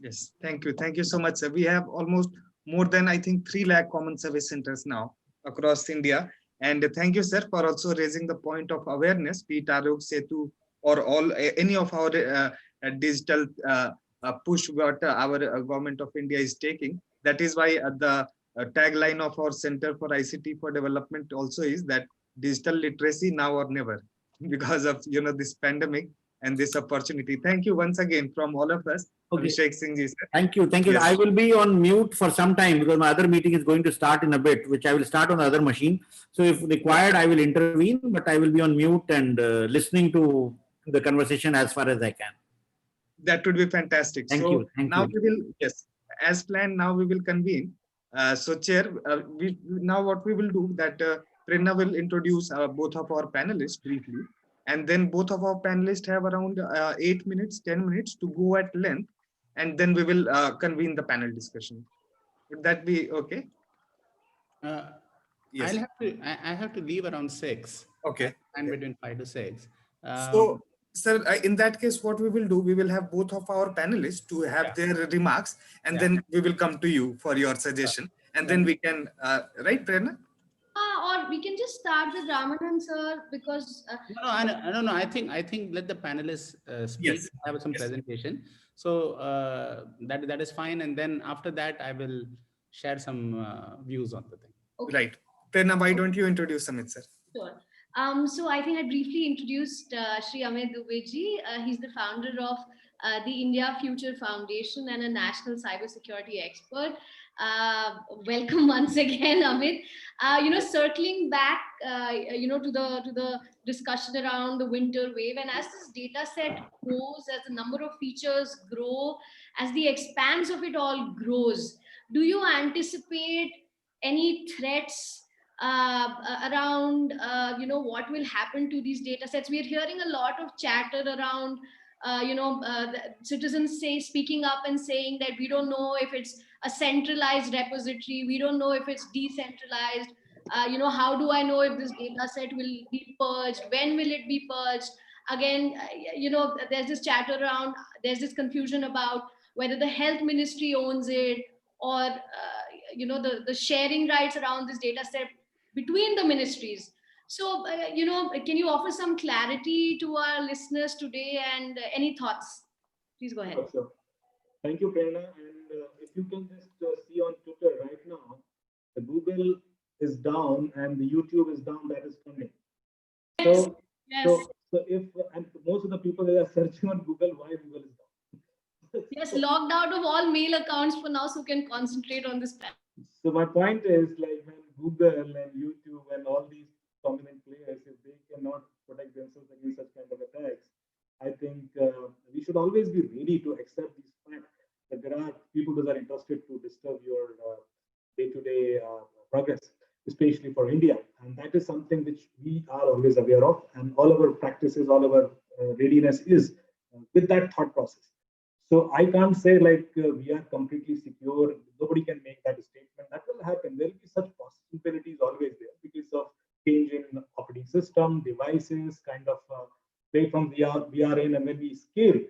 Yes, thank you. Thank you so much, sir. We have almost more than, I think, 3 lakh common service centers now across India. And thank you, sir, for also raising the point of awareness, be it Aarogya Setu or any of our digital push what our government of India is taking. That is why the tagline of our Center for ICT for Development also is that digital literacy now or never, because of this pandemic and this opportunity. Thank you once again from all of us. Okay. Abhishek Singh ji, sir. Thank you. Thank you. Yes. I will be on mute for some time because my other meeting is going to start in a bit, which I will start on the other machine. So if required, I will intervene, but I will be on mute and listening to the conversation as far as I can. That would be fantastic. Thank so you. Thank now you. we will, yes, as planned, now we will convene. So chair, now what we will do that Prerna will introduce both of our panelists briefly, and then both of our panelists have around 8 minutes, 10 minutes to go at length, and then we will convene the panel discussion. Would that be okay? Yes. I have to leave around 6. Okay. And between 5 to 6. So, sir, in that case, what we will do, we will have both of our panelists to have their remarks, and then we will come to you for your suggestion, and then we can, right, Prerna? Or we can just start with Ramanan, sir, because No. I think let the panelists speak. Yes. Have some presentation. So that is fine, and then after that, I will share some views on the thing. Okay. Right. Prerna, why don't you introduce Amit, sir? Sure. So I think I briefly introduced Shri Amit Dubey-ji. He's the founder of the India Future Foundation and a national cybersecurity expert. Welcome once again, Amit. Circling back, to the discussion around the winter wave, and as this data set grows, as the number of features grow, as the expanse of it all grows, do you anticipate any threats around what will happen to these data sets? We are hearing a lot of chatter around citizens speaking up and saying that we don't know if it's a centralized repository, we don't know if it's decentralized. How do I know if this data set will be purged? When will it be purged? Again, there's this chatter around, there's this confusion about whether the health ministry owns it, or the sharing rights around this data set between the ministries. So, can you offer some clarity to our listeners today, and any thoughts? Please go ahead. Sure. Thank you, Prerna. And if you can just see on Twitter right now, the Google is down and the YouTube is down. That is coming. Yes. So, Yes. so if, and most of the people that are searching on Google, why Google is down? Yes, logged out of all mail accounts for now, so can concentrate on this plan. So my point is, like, when Google and YouTube and all these prominent players, if they cannot protect themselves against such kind of attacks, I think we should always be ready to accept this fact that there are people that are interested to disturb your day-to-day progress, especially for India. And that is something which we are always aware of, and all our practices, all our readiness is with that thought process. So I can't say like we are completely secure. Nobody can make that statement. That will happen. There will be such possibilities always there because of change in operating system, devices, kind of play from VRN, and when we scale,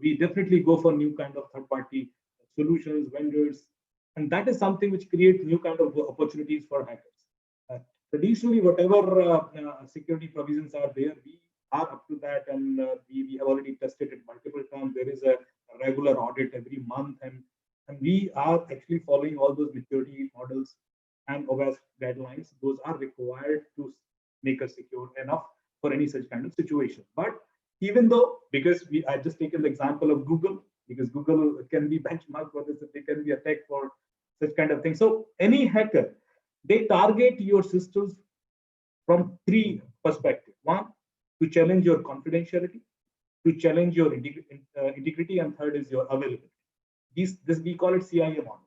we definitely go for new kind of third-party solutions, vendors, and that is something which creates new kind of opportunities for hackers. traditionally, whatever security provisions are there, we are up to that, and we have already tested it multiple times. There is a regular audit every month, and we are actually following all those maturity models and OWASP guidelines. Those are required to make us secure enough for any such kind of situation. But even though, because I just taken the example of Google, because Google can be benchmarked for this, they can be attacked for such kind of things. So any hacker, they target your systems from three perspectives. One, to challenge your confidentiality, to challenge your integrity, and third is your availability. This we call it CIA model.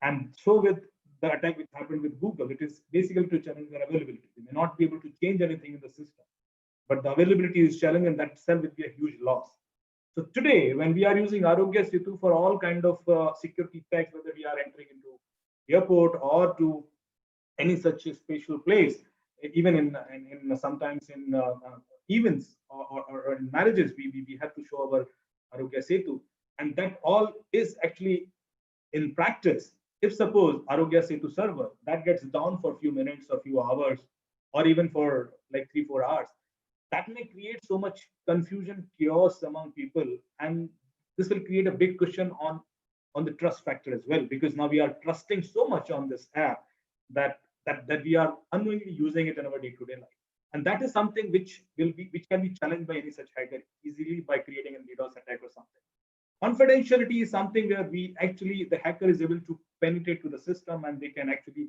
And so with the attack which happened with Google, it is basically to challenge their availability. They may not be able to change anything in the system, but the availability is challenged, and that itself will be a huge loss. So today, when we are using Arogya Setu for all kind of security checks, whether we are entering into airport or to any such spatial place, even in sometimes in events or in marriages, we have to show our Arogya Setu, and that all is actually in practice. If suppose Arogya Setu server that gets down for a few minutes or few hours, or even for like 3-4 hours, that may create so much confusion, chaos among people, and this will create a big question on the trust factor as well, because now we are trusting so much on this app that we are unknowingly using it in our day-to-day life, and that is something which can be challenged by any such hacker easily by creating a DDoS attack or something. Confidentiality is something where the hacker is able to penetrate to the system, and they can actually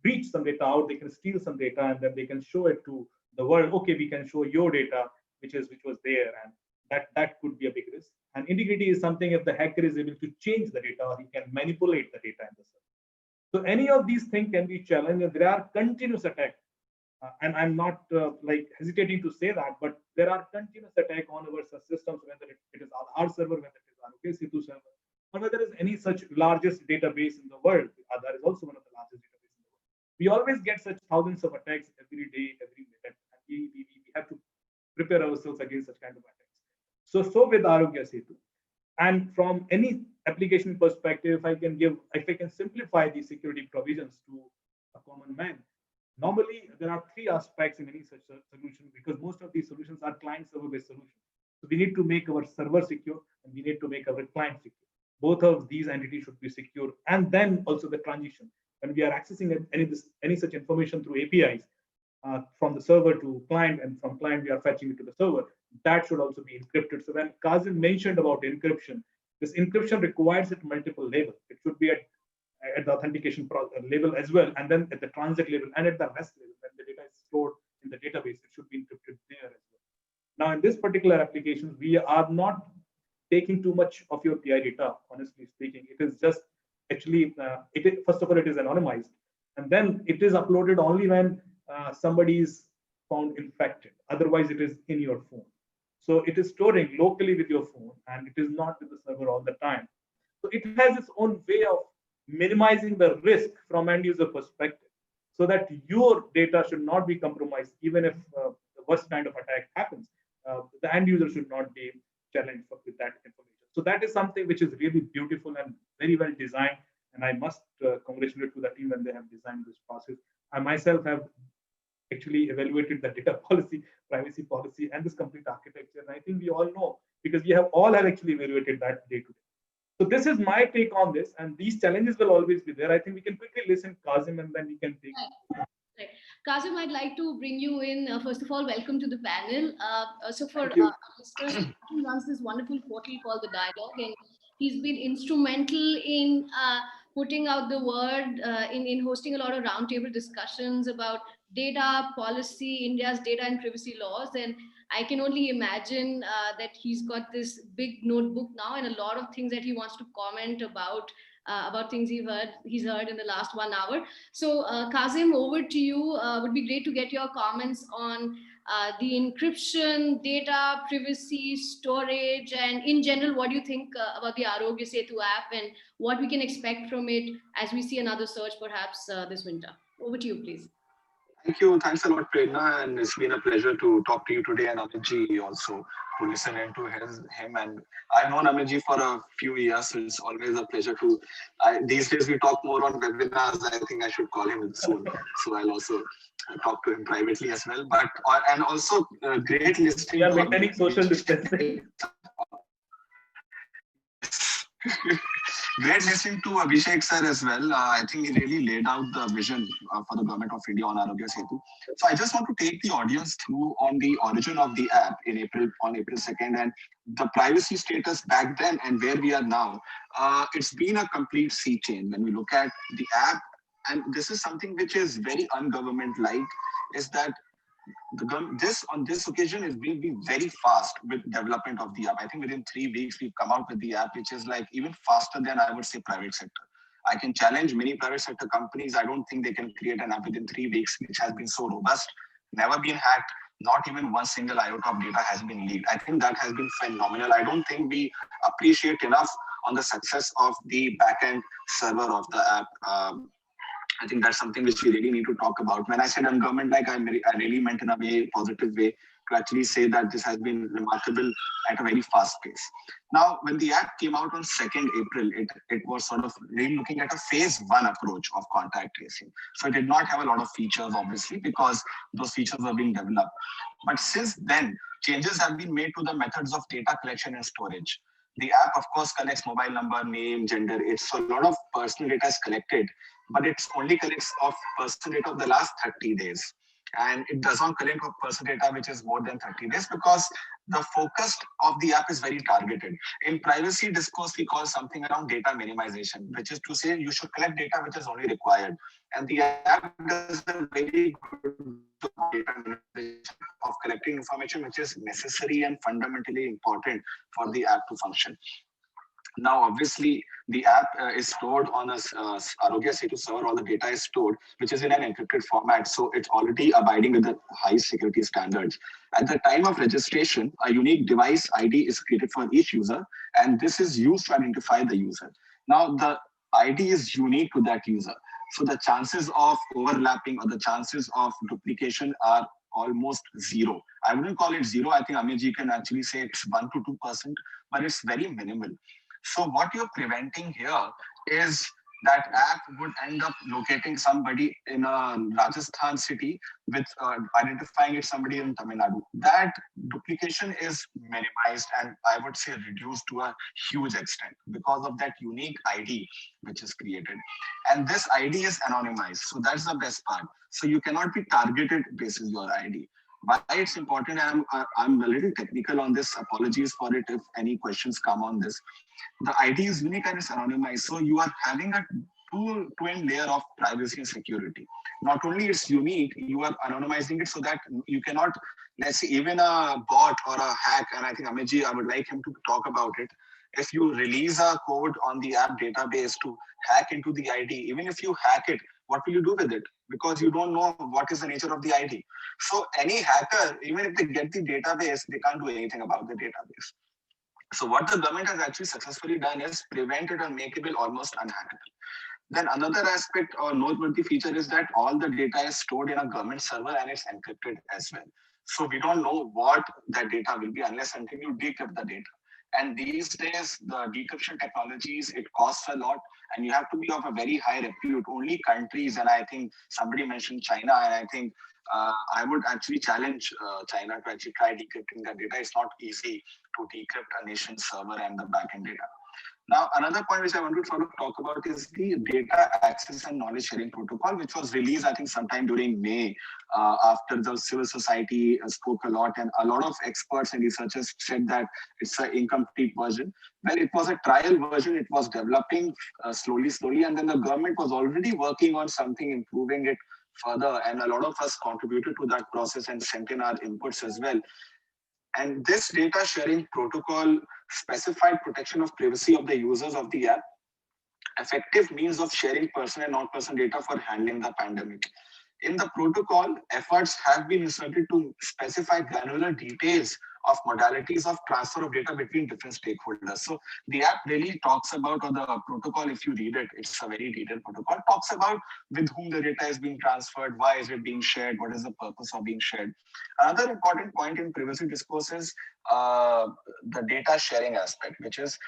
breach some data out, they can steal some data, and then they can show it to the world. Okay, we can show your data, which was there, and that could be a big risk. And integrity is something, if the hacker is able to change the data, or he can manipulate the data in the system. So any of these things can be challenged, and there are continuous attacks. And I'm not like hesitating to say that, but there are continuous attacks on our systems, whether it is our server, whether it is Arogya Setu server, or whether there is any such largest database in the world. That is also one of the largest databases in the world. We always get such thousands of attacks every day, every minute, and we have to prepare ourselves against such kind of attacks. So with Arogya Setu, and from any application perspective, if I can simplify the security provisions to a common man. Normally, there are three aspects in any such solution, because most of these solutions are client-server-based solutions. So we need to make our server secure, and we need to make our client secure. Both of these entities should be secure, and then also the transition. When we are accessing any such information through APIs from the server to client, and from client we are fetching it to the server, that should also be encrypted. So when Kazim mentioned about encryption, this encryption requires at multiple levels. It should be at the authentication level as well, and then at the transit level, and at the rest level. When the data is stored in the database, it should be encrypted there as well. Now, in this particular application, we are not taking too much of your PI data, honestly speaking. It is just actually, first of all, it is anonymized, and then it is uploaded only when somebody is found infected. Otherwise, it is in your phone. So it is storing locally with your phone, and it is not with the server all the time. So it has its own way of minimizing the risk from end user perspective, so that your data should not be compromised. Even if the worst kind of attack happens, the end user should not be challenged with that information. So that is something which is really beautiful and very well designed, and I must congratulate to the team when they have designed this process. I myself have actually evaluated the data policy, privacy policy, and this complete architecture, and I think we all know, because we have actually evaluated that day to day. So this is my take on this, and these challenges will always be there. I think we can quickly listen Kazim, and then we can take. Right. Kazim, I'd like to bring you in. First of all, welcome to the panel. So for listeners, he runs this wonderful portal called The Dialogue, and he's been instrumental in putting out the word, in hosting a lot of roundtable discussions about data policy, India's data and privacy laws. And I can only imagine that he's got this big notebook now, and a lot of things that he wants to comment about things he's heard in the last 1 hour. So Kazim, over to you. Would be great to get your comments on the encryption, data, privacy, storage, and in general, what do you think about the Arogya Setu app, and what we can expect from it as we see another surge perhaps this winter? Over to you, please. Thank you. Thanks a lot, Prerna. And it's been a pleasure to talk to you today, and Amitji also to listen into him. And I've known Amitji for a few years, so it's always a pleasure to. These days we talk more on webinars. I think I should call him soon. So I'll also talk to him privately as well. But and also great listening. We are maintaining social distancing. Great listening to Abhishek sir as well. I think he really laid out the vision for the government of India on Arogya Setu. So I just want to take the audience through on the origin of the app on April 2nd and the privacy status back then and where we are now. It's been a complete sea change when we look at the app, and this is something which is very ungovernment-like, is that on this occasion it will be very fast with development of the app. I think within 3 weeks we've come out with the app, which is like even faster than I would say private sector. I can challenge many private sector companies. I don't think they can create an app within 3 weeks, which has been so robust, never been hacked. Not even one single iota of data has been leaked. I think that has been phenomenal. I don't think we appreciate enough on the success of the backend server of the app. I think that's something which we really need to talk about. When I said ungovernment-like, I really meant in a very positive way to actually say that this has been remarkable at a very fast pace. Now, when the app came out on 2nd April, it was sort of really looking at a phase 1 approach of contact tracing. So it did not have a lot of features, obviously, because those features were being developed. But since then, changes have been made to the methods of data collection and storage. The app, of course, collects mobile number, name, gender. So a lot of personal data is collected, but it only collects of personal data of the last 30 days. And it does not collect of personal data which is more than 30 days because the focus of the app is very targeted. In privacy discourse, we call something around data minimization, which is to say you should collect data which is only required. And the app does a very good data minimization of collecting information which is necessary and fundamentally important for the app to function. Now, obviously, the app is stored on a Arogya Setu server. All the data is stored, which is in an encrypted format. So it's already abiding with the high security standards. At the time of registration, a unique device ID is created for each user, and this is used to identify the user. Now, the ID is unique to that user. So the chances of overlapping or the chances of duplication are almost zero. I wouldn't call it zero. I think Amitji can actually say it's 1 to 2%, but it's very minimal. So what you're preventing here is that app would end up locating somebody in a Rajasthan city with identifying it somebody in Tamil Nadu. That duplication is minimized and I would say reduced to a huge extent because of that unique ID which is created. And this ID is anonymized. So that's the best part. So you cannot be targeted basis your ID. Why it's important, and I'm a little technical on this, apologies for it if any questions come on this. The ID is unique and it's anonymized. So you are having a twin layer of privacy and security. Not only it's unique, you are anonymizing it so that you cannot, let's say even a bot or a hack, and I think Amitji, I would like him to talk about it. If you release a code on the app database to hack into the ID, even if you hack it, what will you do with it? Because you don't know what is the nature of the ID. So any hacker, even if they get the database, they can't do anything about the database. So what the government has actually successfully done is prevented or makeable almost unhackable. Then another aspect or noteworthy feature is that all the data is stored in a government server and it's encrypted as well. So we don't know what that data will be unless until you decrypt the data. And these days, the decryption technologies, it costs a lot and you have to be of a very high repute. Only countries, and I think somebody mentioned China, and I think I would actually challenge China to actually try decrypting that data. It's not easy to decrypt a nation's server and the backend data. Now, another point which I want to sort of talk about is the data access and knowledge sharing protocol, which was released, I think, sometime during May after the civil society spoke a lot, and a lot of experts and researchers said that it's an incomplete version. Well, it was a trial version. It was developing slowly, and then the government was already working on something, improving it further, and a lot of us contributed to that process and sent in our inputs as well. And this data sharing protocol specified protection of privacy of the users of the app, effective means of sharing personal and non-personal data for handling the pandemic. In the protocol, efforts have been inserted to specify granular details of modalities of transfer of data between different stakeholders. So the app really talks about, or the protocol, if you read it, it's a very detailed protocol, talks about with whom the data is being transferred, why is it being shared, what is the purpose of being shared. Another important point in privacy discourse is the data sharing aspect, which is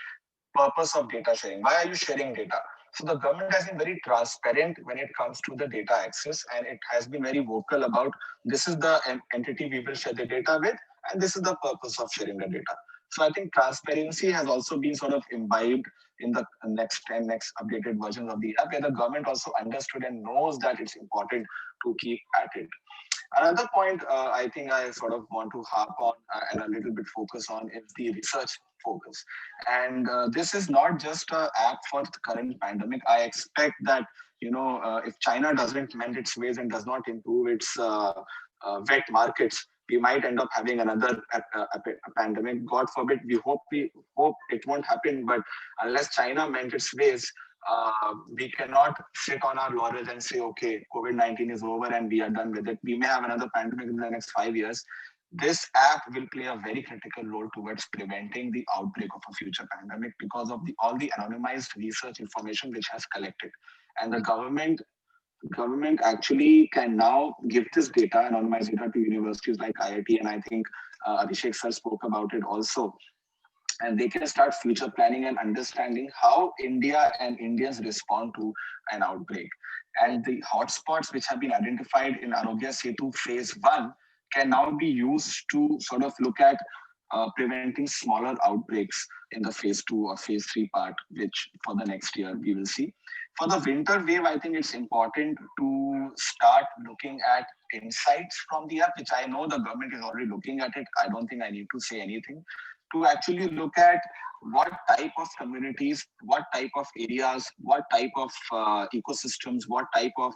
purpose of data sharing. Why are you sharing data? So the government has been very transparent when it comes to the data access, and it has been very vocal about this is the entity we will share the data with, and this is the purpose of sharing the data. So I think transparency has also been sort of imbibed in the next updated versions of the app, where the government also understood and knows that it's important to keep at it. Another point I think I sort of want to harp on and a little bit focus on is the research focus. And this is not just an app for the current pandemic. I expect that, if China doesn't mend its ways and does not improve its wet markets, we might end up having another pandemic. God forbid, we hope it won't happen. But unless China mends its ways, we cannot sit on our laurels and say, okay, COVID-19 is over and we are done with it. We may have another pandemic in the next 5 years. This app will play a very critical role towards preventing the outbreak of a future pandemic because of all the anonymized research information which has collected. And the government actually can now give this data, anonymized data, to universities like IIT, and I think Abhishek sir spoke about it also. And they can start future planning and understanding how India and Indians respond to an outbreak. And the hotspots which have been identified in Arogya Setu phase 1 can now be used to sort of look at preventing smaller outbreaks in the phase 2 or phase 3 part, which for the next year we will see. For the winter wave, I think it's important to start looking at insights from the app, which I know the government is already looking at it. I don't think I need to say anything. To actually look at what type of communities, what type of areas, what type of ecosystems, what type of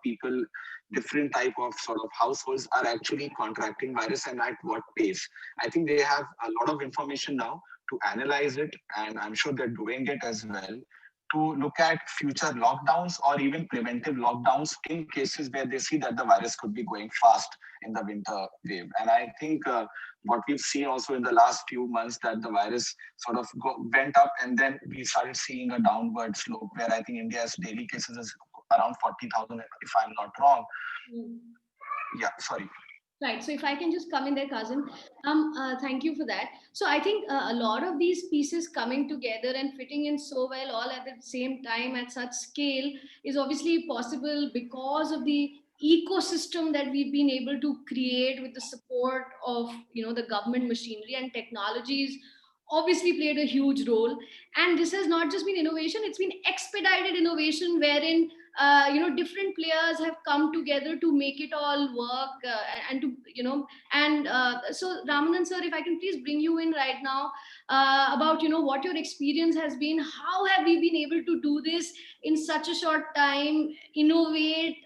people, different type of sort of households are actually contracting virus and at what pace. I think they have a lot of information now to analyze it, and I'm sure they're doing it as well, to look at future lockdowns or even preventive lockdowns in cases where they see that the virus could be going fast in the winter wave. And I think what we've seen also in the last few months, that the virus sort of went up and then we started seeing a downward slope, where I think India's daily cases is around 40,000, if I'm not wrong. Yeah, sorry. Right. So if I can just come in there, Kazim, thank you for that. So I think a lot of these pieces coming together and fitting in so well all at the same time at such scale is obviously possible because of the ecosystem that we've been able to create with the support of the government machinery, and technologies obviously played a huge role. And this has not just been innovation, it's been expedited innovation, wherein different players have come together to make it all work, so Ramanan sir, if I can please bring you in right now about what your experience has been. How have we been able to do this in such a short time, innovate,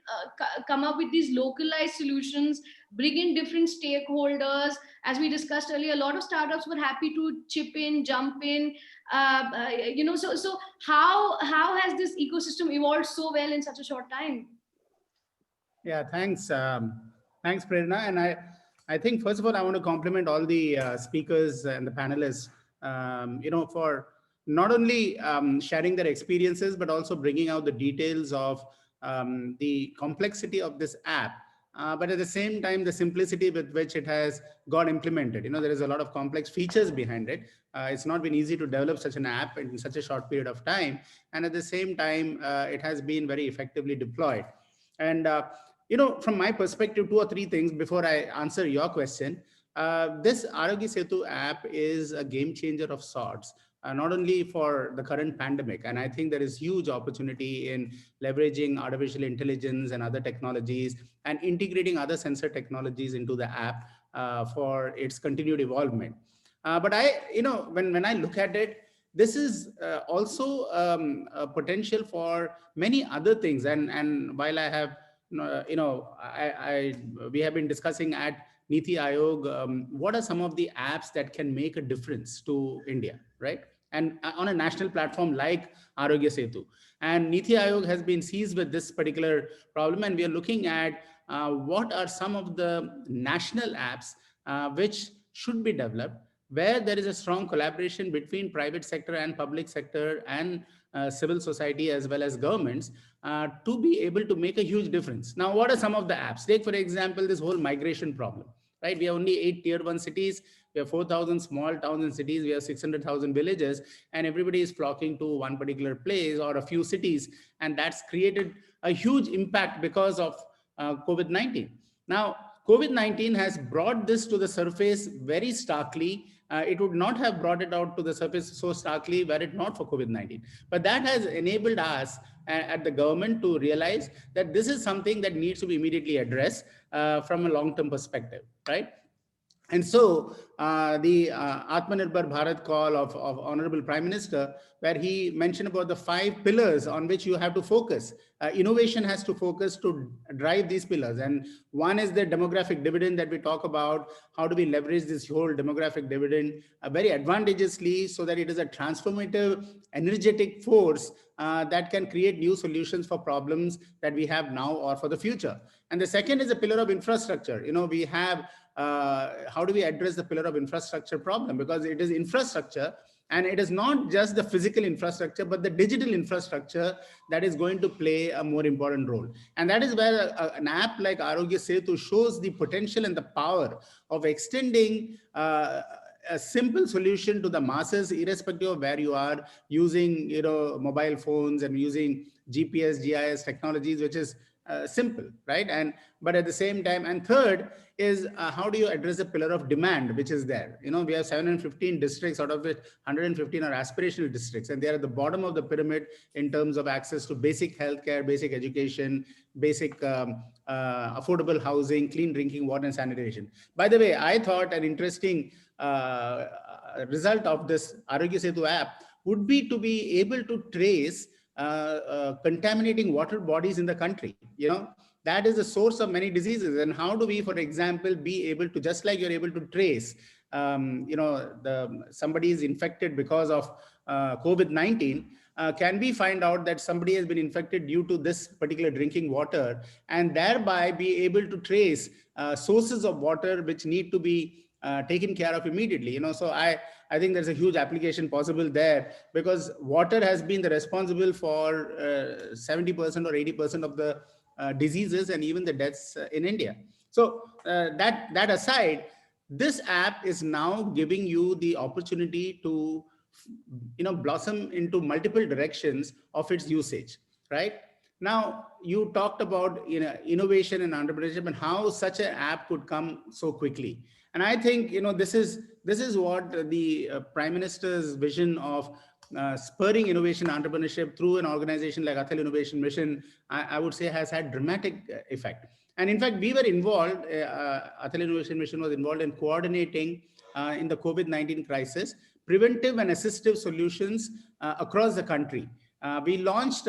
come up with these localized solutions, bring in different stakeholders? As we discussed earlier, a lot of startups were happy to chip in, jump in. So how has this ecosystem evolved so well in such a short time? Yeah, thanks. Thanks, Prerna. And I think, first of all, I want to compliment all the speakers and the panelists, for not only sharing their experiences, but also bringing out the details of the complexity of this app. But at the same time, the simplicity with which it has got implemented. There is a lot of complex features behind it. It's not been easy to develop such an app in such a short period of time. And at the same time, it has been very effectively deployed. And, from my perspective, 2 or 3 things before I answer your question. This Arogya Setu app is a game changer of sorts. Not only for the current pandemic. And I think there is huge opportunity in leveraging artificial intelligence and other technologies and integrating other sensor technologies into the app for its continued evolvement. But when I look at it, this is also a potential for many other things. And while I have, we have been discussing at Niti Aayog, what are some of the apps that can make a difference to India, right? and on a national platform like Arogya Setu. And Niti Aayog has been seized with this particular problem, and we are looking at what are some of the national apps which should be developed, where there is a strong collaboration between private sector and public sector and civil society as well as governments to be able to make a huge difference. Now, what are some of the apps? Take, for example, this whole migration problem, right? We have only 8 tier 1 cities. We have 4,000 small towns and cities. We have 600,000 villages, and everybody is flocking to one particular place or a few cities. And that's created a huge impact because of COVID-19. Now, COVID-19 has brought this to the surface very starkly. It would not have brought it out to the surface so starkly were it not for COVID-19. But that has enabled us at the government to realize that this is something that needs to be immediately addressed from a long-term perspective, right? And so the Atmanirbhar Bharat call of Honorable Prime Minister, where he mentioned about the 5 pillars on which you have to focus. Innovation has to focus to drive these pillars. And one is the demographic dividend that we talk about. How do we leverage this whole demographic dividend very advantageously so that it is a transformative, energetic force that can create new solutions for problems that we have now or for the future. And the second is a pillar of infrastructure. You know, we have how do we address the pillar of infrastructure problem? Because it is infrastructure, and it is not just the physical infrastructure, but the digital infrastructure that is going to play a more important role. And that is where an app like Arogya Setu shows the potential and the power of extending a simple solution to the masses, irrespective of where you are, using, you know, mobile phones and using GPS, GIS technologies, which is simple, right? And but at the same time, and third is how do you address the pillar of demand, which is there? You know, we have 715 districts, out of which 115 are aspirational districts, and they are at the bottom of the pyramid in terms of access to basic healthcare, basic education, basic affordable housing, clean drinking water, and sanitation. By the way, I thought an interesting result of this Arogya Setu app would be to be able to trace contaminating water bodies in the country. You know, that is the source of many diseases. And how do we, for example, be able to, just like you're able to trace, you know, somebody is infected because of COVID-19, can we find out that somebody has been infected due to this particular drinking water, and thereby be able to trace sources of water which need to be taken care of immediately? You know, so I think there's a huge application possible there, because water has been the responsible for 70% or 80% of the diseases and even the deaths in India. So that aside, this app is now giving you the opportunity to, you know, blossom into multiple directions of its usage, right? Now, you talked about, you know, innovation and entrepreneurship and how such an app could come so quickly. And I think, you know, this is what the Prime Minister's vision of spurring innovation and entrepreneurship through an organization like Atal Innovation Mission, I would say, has had dramatic effect. And in fact, we were involved, Atal Innovation Mission was involved in coordinating in the COVID-19 crisis, preventive and assistive solutions across the country. We launched,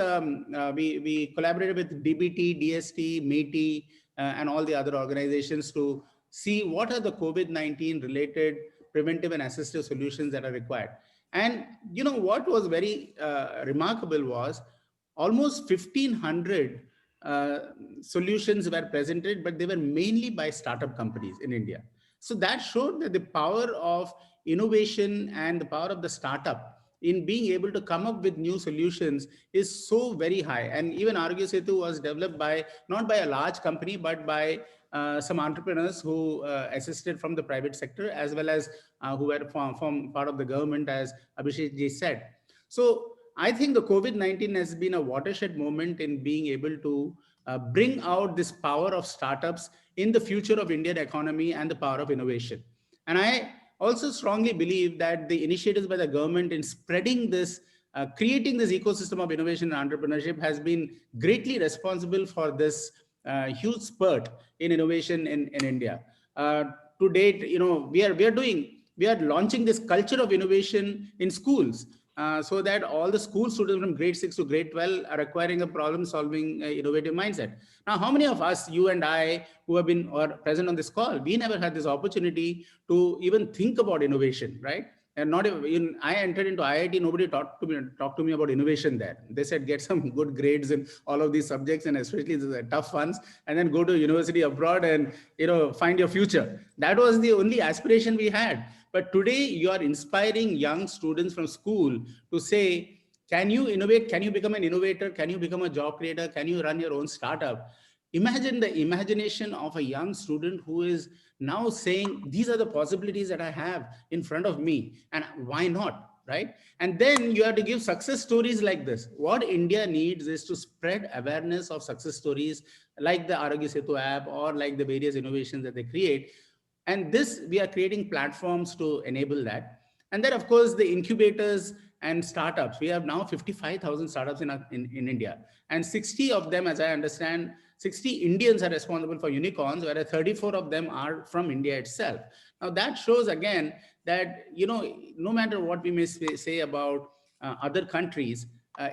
we collaborated with DBT, DST, METI, and all the other organizations to see what are the COVID-19 related preventive and assistive solutions that are required. And you know what was very remarkable was almost 1,500 solutions were presented, but they were mainly by startup companies in India. So that showed that the power of innovation and the power of the startup in being able to come up with new solutions is so very high. And even Arogya Setu was developed by, not by a large company, but by some entrepreneurs who assisted from the private sector, as well as who were from part of the government, as Abhishek ji said. So I think the COVID-19 has been a watershed moment in being able to bring out this power of startups in the future of Indian economy and the power of innovation. And I also strongly believe that the initiatives by the government in spreading this, creating this ecosystem of innovation and entrepreneurship has been greatly responsible for this huge spurt in innovation in India. To date, you know, we are launching this culture of innovation in schools, so that all the school students from grade 6 to grade 12 are acquiring a problem-solving innovative mindset. Now, how many of us, you and I, who have been or present on this call, we never had this opportunity to even think about innovation, right? And not even, I entered into IIT, nobody talked to me about innovation there. They said, get some good grades in all of these subjects, and especially the tough ones, and then go to university abroad and, find your future. That was the only aspiration we had. But today you are inspiring young students from school to say, can you innovate? Can you become an innovator? Can you become a job creator? Can you run your own startup? Imagine the imagination of a young student who is now saying, these are the possibilities that I have in front of me, and why not, right? And then you have to give success stories like this. What India needs is to spread awareness of success stories like the Arogya Setu app or like the various innovations that they create. And this, we are creating platforms to enable that. And then, of course, the incubators and startups. We have now 55,000 startups in India, and 60 of them, as I understand, 60 Indians are responsible for unicorns, whereas 34 of them are from India itself. Now that shows again that, no matter what we may say about other countries,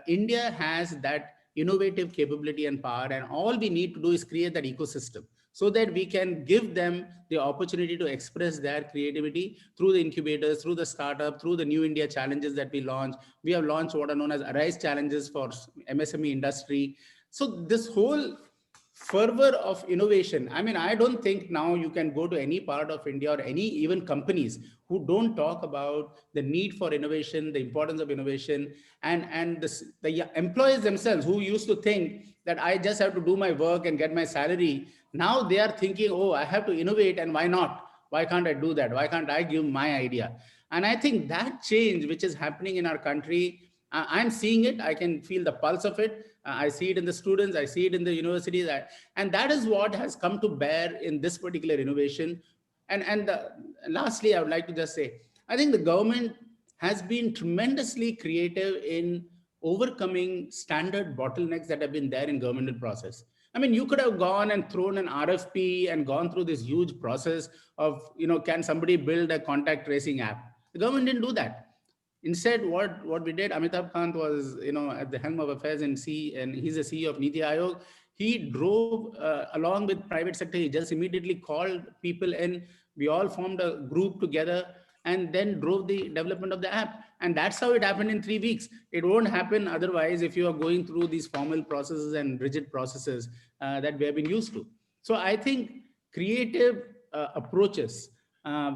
India has that innovative capability and power, and all we need to do is create that ecosystem so that we can give them the opportunity to express their creativity through the incubators, through the startup, through the New India challenges that we launch. We have launched what are known as Arise challenges for MSME industry. So this whole fervor of innovation. I mean, I don't think now you can go to any part of India or any even companies who don't talk about the need for innovation, the importance of innovation, and the employees themselves who used to think that I just have to do my work and get my salary. Now they are thinking, oh, I have to innovate, and why not? Why can't I do that? Why can't I give my idea? And I think that change, which is happening in our country, I'm seeing it. I can feel the pulse of it. I see it in the students. I see it in the universities. And that is what has come to bear in this particular innovation. And lastly, I would like to just say, I think the government has been tremendously creative in overcoming standard bottlenecks that have been there in governmental process. I mean, you could have gone and thrown an RFP and gone through this huge process of, can somebody build a contact tracing app? The government didn't do that. Instead, what we did, Amitabh Kant was, at the helm of affairs and he's the CEO of Niti Aayog. He drove along with private sector. He just immediately called people in. We all formed a group together and then drove the development of the app. And that's how it happened in 3 weeks. It won't happen otherwise if you are going through these formal processes and rigid processes that we have been used to. So I think creative approaches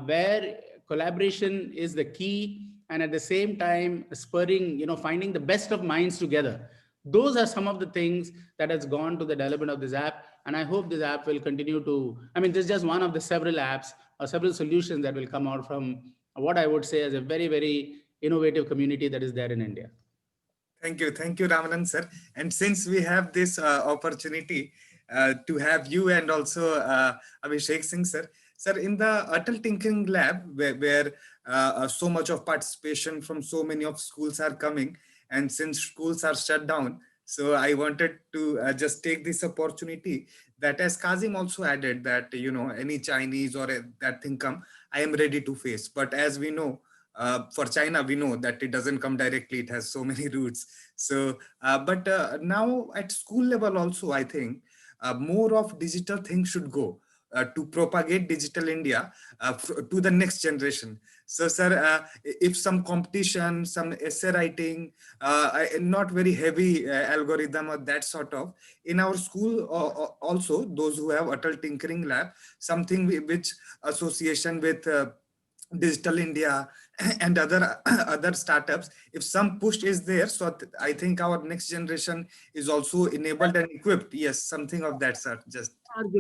where collaboration is the key, and at the same time spurring, finding the best of minds together. Those are some of the things that has gone to the development of this app. And I hope this app will continue to, this is just one of the several apps or several solutions that will come out from what I would say is a very, very innovative community that is there in India. Thank you, Ramanan sir. And since we have this opportunity to have you and also Abhishek Singh sir, in the Atal Tinkering Lab, where so much of participation from so many of schools are coming, and since schools are shut down, so I wanted to just take this opportunity that, as Kazim also added, that any Chinese or that thing come, I am ready to face. But as we know, for China, we know that it doesn't come directly; it has so many routes. So, but now at school level also, I think more of digital things should go. To propagate digital India to the next generation. So, sir, if some competition, some essay writing, not very heavy algorithm or that sort of, in our school also, those who have Atal Tinkering Lab, something which association with Digital India and other startups, if some push is there, so I think our next generation is also enabled and equipped. Yes, something of that sort. Just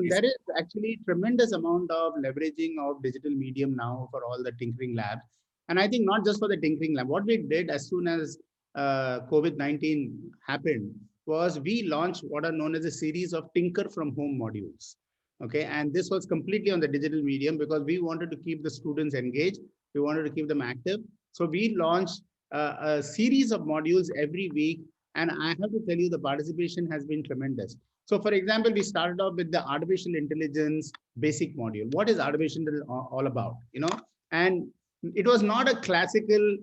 there is actually tremendous amount of leveraging of digital medium now for all the tinkering labs. And I think not just for the tinkering lab, what we did as soon as COVID-19 happened was we launched what are known as a series of Tinker from Home modules. Okay, and this was completely on the digital medium because we wanted to keep the students engaged. We wanted to keep them active. So we launched a series of modules every week. And I have to tell you, the participation has been tremendous. So for example, we started off with the artificial intelligence basic module. What is artificial intelligence all about? And it was not a classical,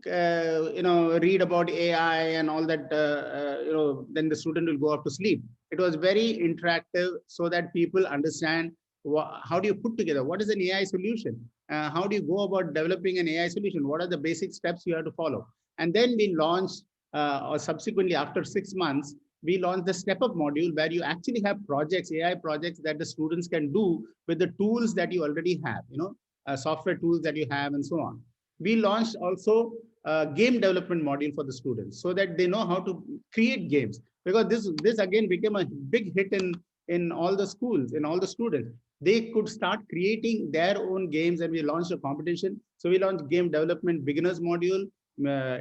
read about AI and all that, then the student will go off to sleep. It was very interactive so that people understand how do you put together, what is an AI solution? how do you go about developing an AI solution? What are the basic steps you have to follow? And then we launched, or subsequently after 6 months, we launched the Step Up module where you actually have projects, AI projects that the students can do with the tools that you already have, software tools that you have and so on. We launched also a game development module for the students so that they know how to create games, because this again became a big hit in all the schools, in all the students. They could start creating their own games, and we launched a competition. So we launched game development beginners module,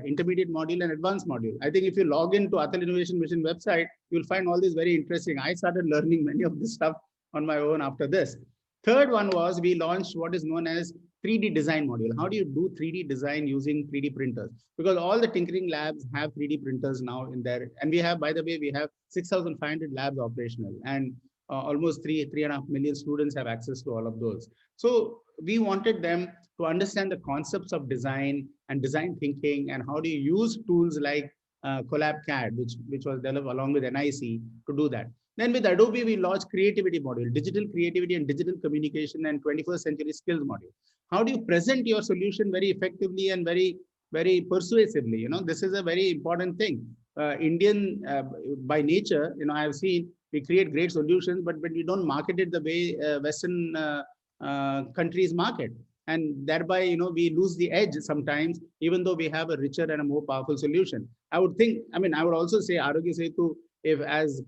intermediate module, and advanced module. I think if you log into Atal Innovation Mission website, you'll find all this very interesting. I started learning many of this stuff on my own after this. Third one was we launched what is known as 3D design module. How do you do 3D design using 3D printers? Because all the tinkering labs have 3D printers now in there. And we have, by the way, we have 6,500 labs operational, and almost 3.5 million students have access to all of those. So we wanted them to understand the concepts of design and design thinking, and how do you use tools like CollabCAD, which was developed along with NIC to do that. Then with Adobe, we launched creativity module, digital creativity and digital communication and 21st century skills module. How do you present your solution very effectively and very, very persuasively? This is a very important thing. Indian, by nature, I have seen we create great solutions, but we don't market it the way Western countries market. And thereby, we lose the edge sometimes, even though we have a richer and a more powerful solution. I would also say Arogya Setu, if as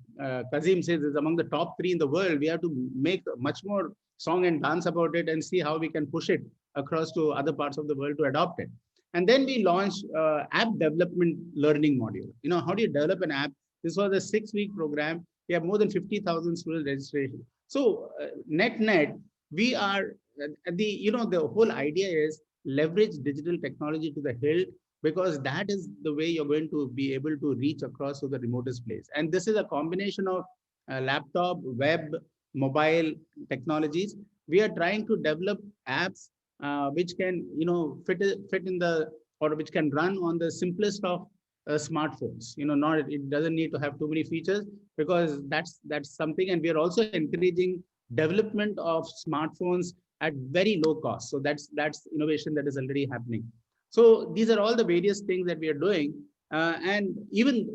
Kazim says, is among the top 3 in the world, we have to make much more song and dance about it and see how we can push it across to other parts of the world to adopt it. And then we launched app development learning module. How do you develop an app? This was a 6-week program. We have more than 50,000 student registration. So net, we are the whole idea is leverage digital technology to the hilt, because that is the way you're going to be able to reach across to the remotest place. And this is a combination of laptop, web, mobile technologies. We are trying to develop apps which can, fit in the, or which can run on the simplest of smartphones. It doesn't need to have too many features, because that's something. And we are also encouraging development of smartphones at very low cost. So that's innovation that is already happening. So these are all the various things that we are doing. And even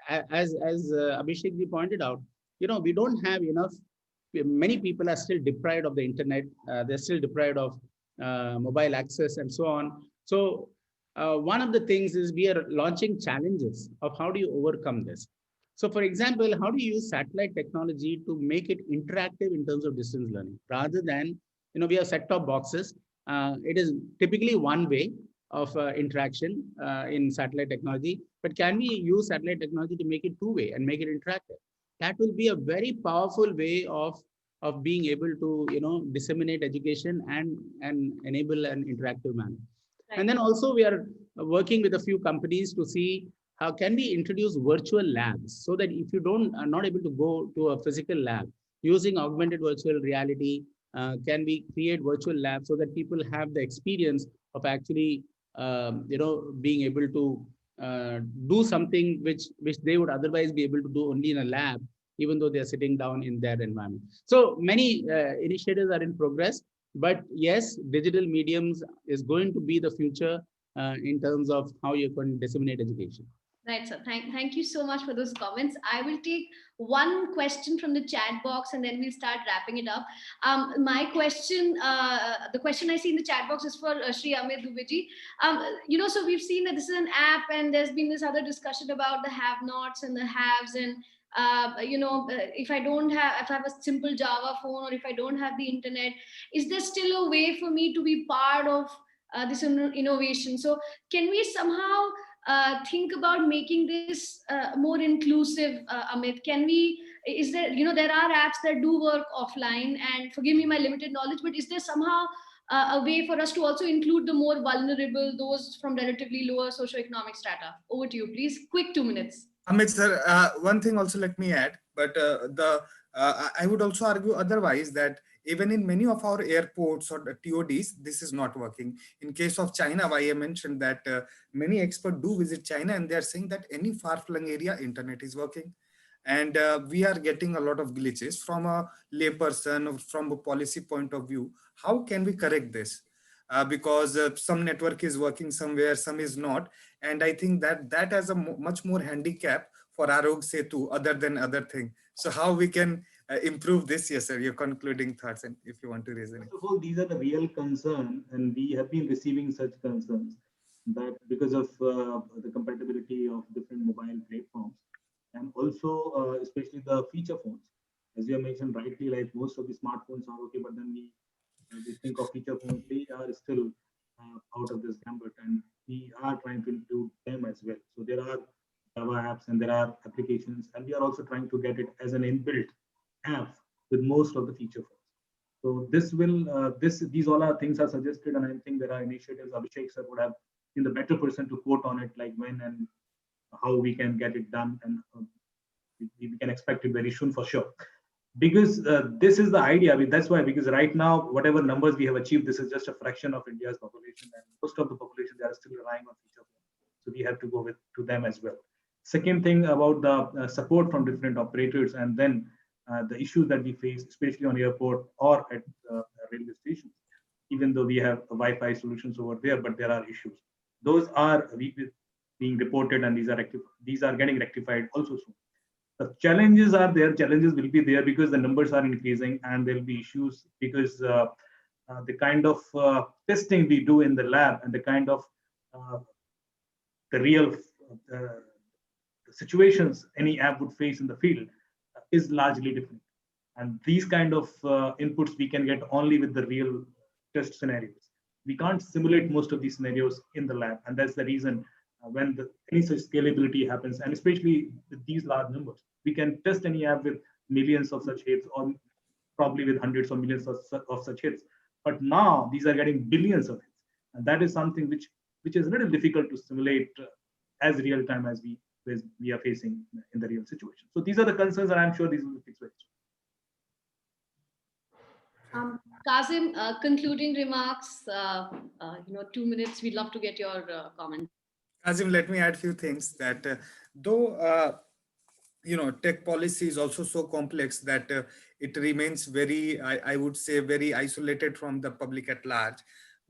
as Abhishek ji pointed out, we don't have enough. Many people are still deprived of the internet. They're still deprived of mobile access and so on. So one of the things is we are launching challenges of how do you overcome this. So for example, how do you use satellite technology to make it interactive in terms of distance learning, rather than, we have set-top boxes. It is typically one way of interaction in satellite technology, but can we use satellite technology to make it two-way and make it interactive? That will be a very powerful way of being able to, disseminate education and enable an interactive manner. Right. And then also we are working with a few companies to see how can we introduce virtual labs, so that if you are not able to go to a physical lab, using augmented virtual reality, can we create virtual labs so that people have the experience of actually, being able to do something which they would otherwise be able to do only in a lab, even though they're sitting down in their environment. So many initiatives are in progress, but yes, digital mediums is going to be the future in terms of how you can disseminate education. Right, sir. Thank you so much for those comments. I will take one question from the chat box and then we'll start wrapping it up. My question, the question I see in the chat box is for Shri Amit Dubey. So we've seen that this is an app, and there's been this other discussion about the have-nots and the haves, and if I have a simple Java phone, or if I don't have the internet, is there still a way for me to be part of this innovation? So can we somehow think about making this more inclusive, Amit? There are apps that do work offline, and forgive me my limited knowledge, but is there somehow a way for us to also include the more vulnerable, those from relatively lower socioeconomic strata? Over to you, please. Quick 2 minutes. Amit sir, one thing also let me add, but I would also argue otherwise, that even in many of our airports or the TODs, this is not working. In case of China, why I mentioned that many experts do visit China, and they are saying that any far-flung area, internet is working. and we are getting a lot of glitches. From a layperson, from a policy point of view, how can we correct this? Because some network is working somewhere, some is not, and I think that that has a much more handicap for Arog Setu other than other thing. So how we can improve this? Yes, sir. Your concluding thoughts, and if you want to raise any. First of all, these are the real concern, and we have been receiving such concerns that because of the compatibility of different mobile platforms, and also especially the feature phones, as you have mentioned rightly, like most of the smartphones are okay, but then we think of feature phones, they are still out of this gambit, and we are trying to include them as well. So there are Java apps and there are applications, and we are also trying to get it as an inbuilt app with most of the feature phones. So this will these all are things are suggested, and I think there are initiatives. Abhishek sir would have been the better person to quote on it, like when and how we can get it done, and we can expect it very soon for sure. Because this is the idea. I mean, that's why, because right now, whatever numbers we have achieved, this is just a fraction of India's population, and most of the population, they are still relying on feature phones. So we have to go with to them as well. Second thing about the support from different operators, and then the issues that we face, especially on airport or at railway stations. Even though we have Wi-Fi solutions over there, but there are issues. Those are being reported, and these are getting rectified also soon. The challenges are there. Challenges will be there because the numbers are increasing, and there will be issues because the kind of testing we do in the lab and the kind of the real situations any app would face in the field is largely different. And these kind of inputs we can get only with the real test scenarios. We can't simulate most of these scenarios in the lab, and that's the reason when any such scalability happens, and especially with these large numbers, we can test any app with millions of such hits, or probably with hundreds of millions of such hits. But now these are getting billions of hits, and that is something which is a little difficult to simulate as real time as we are facing in the real situation. So these are the concerns, and I'm sure these will be fixed very soon. Kazim, concluding remarks, 2 minutes. We'd love to get your comment. Kazim, let me add a few things that though, tech policy is also so complex that it remains very, I would say, very isolated from the public at large.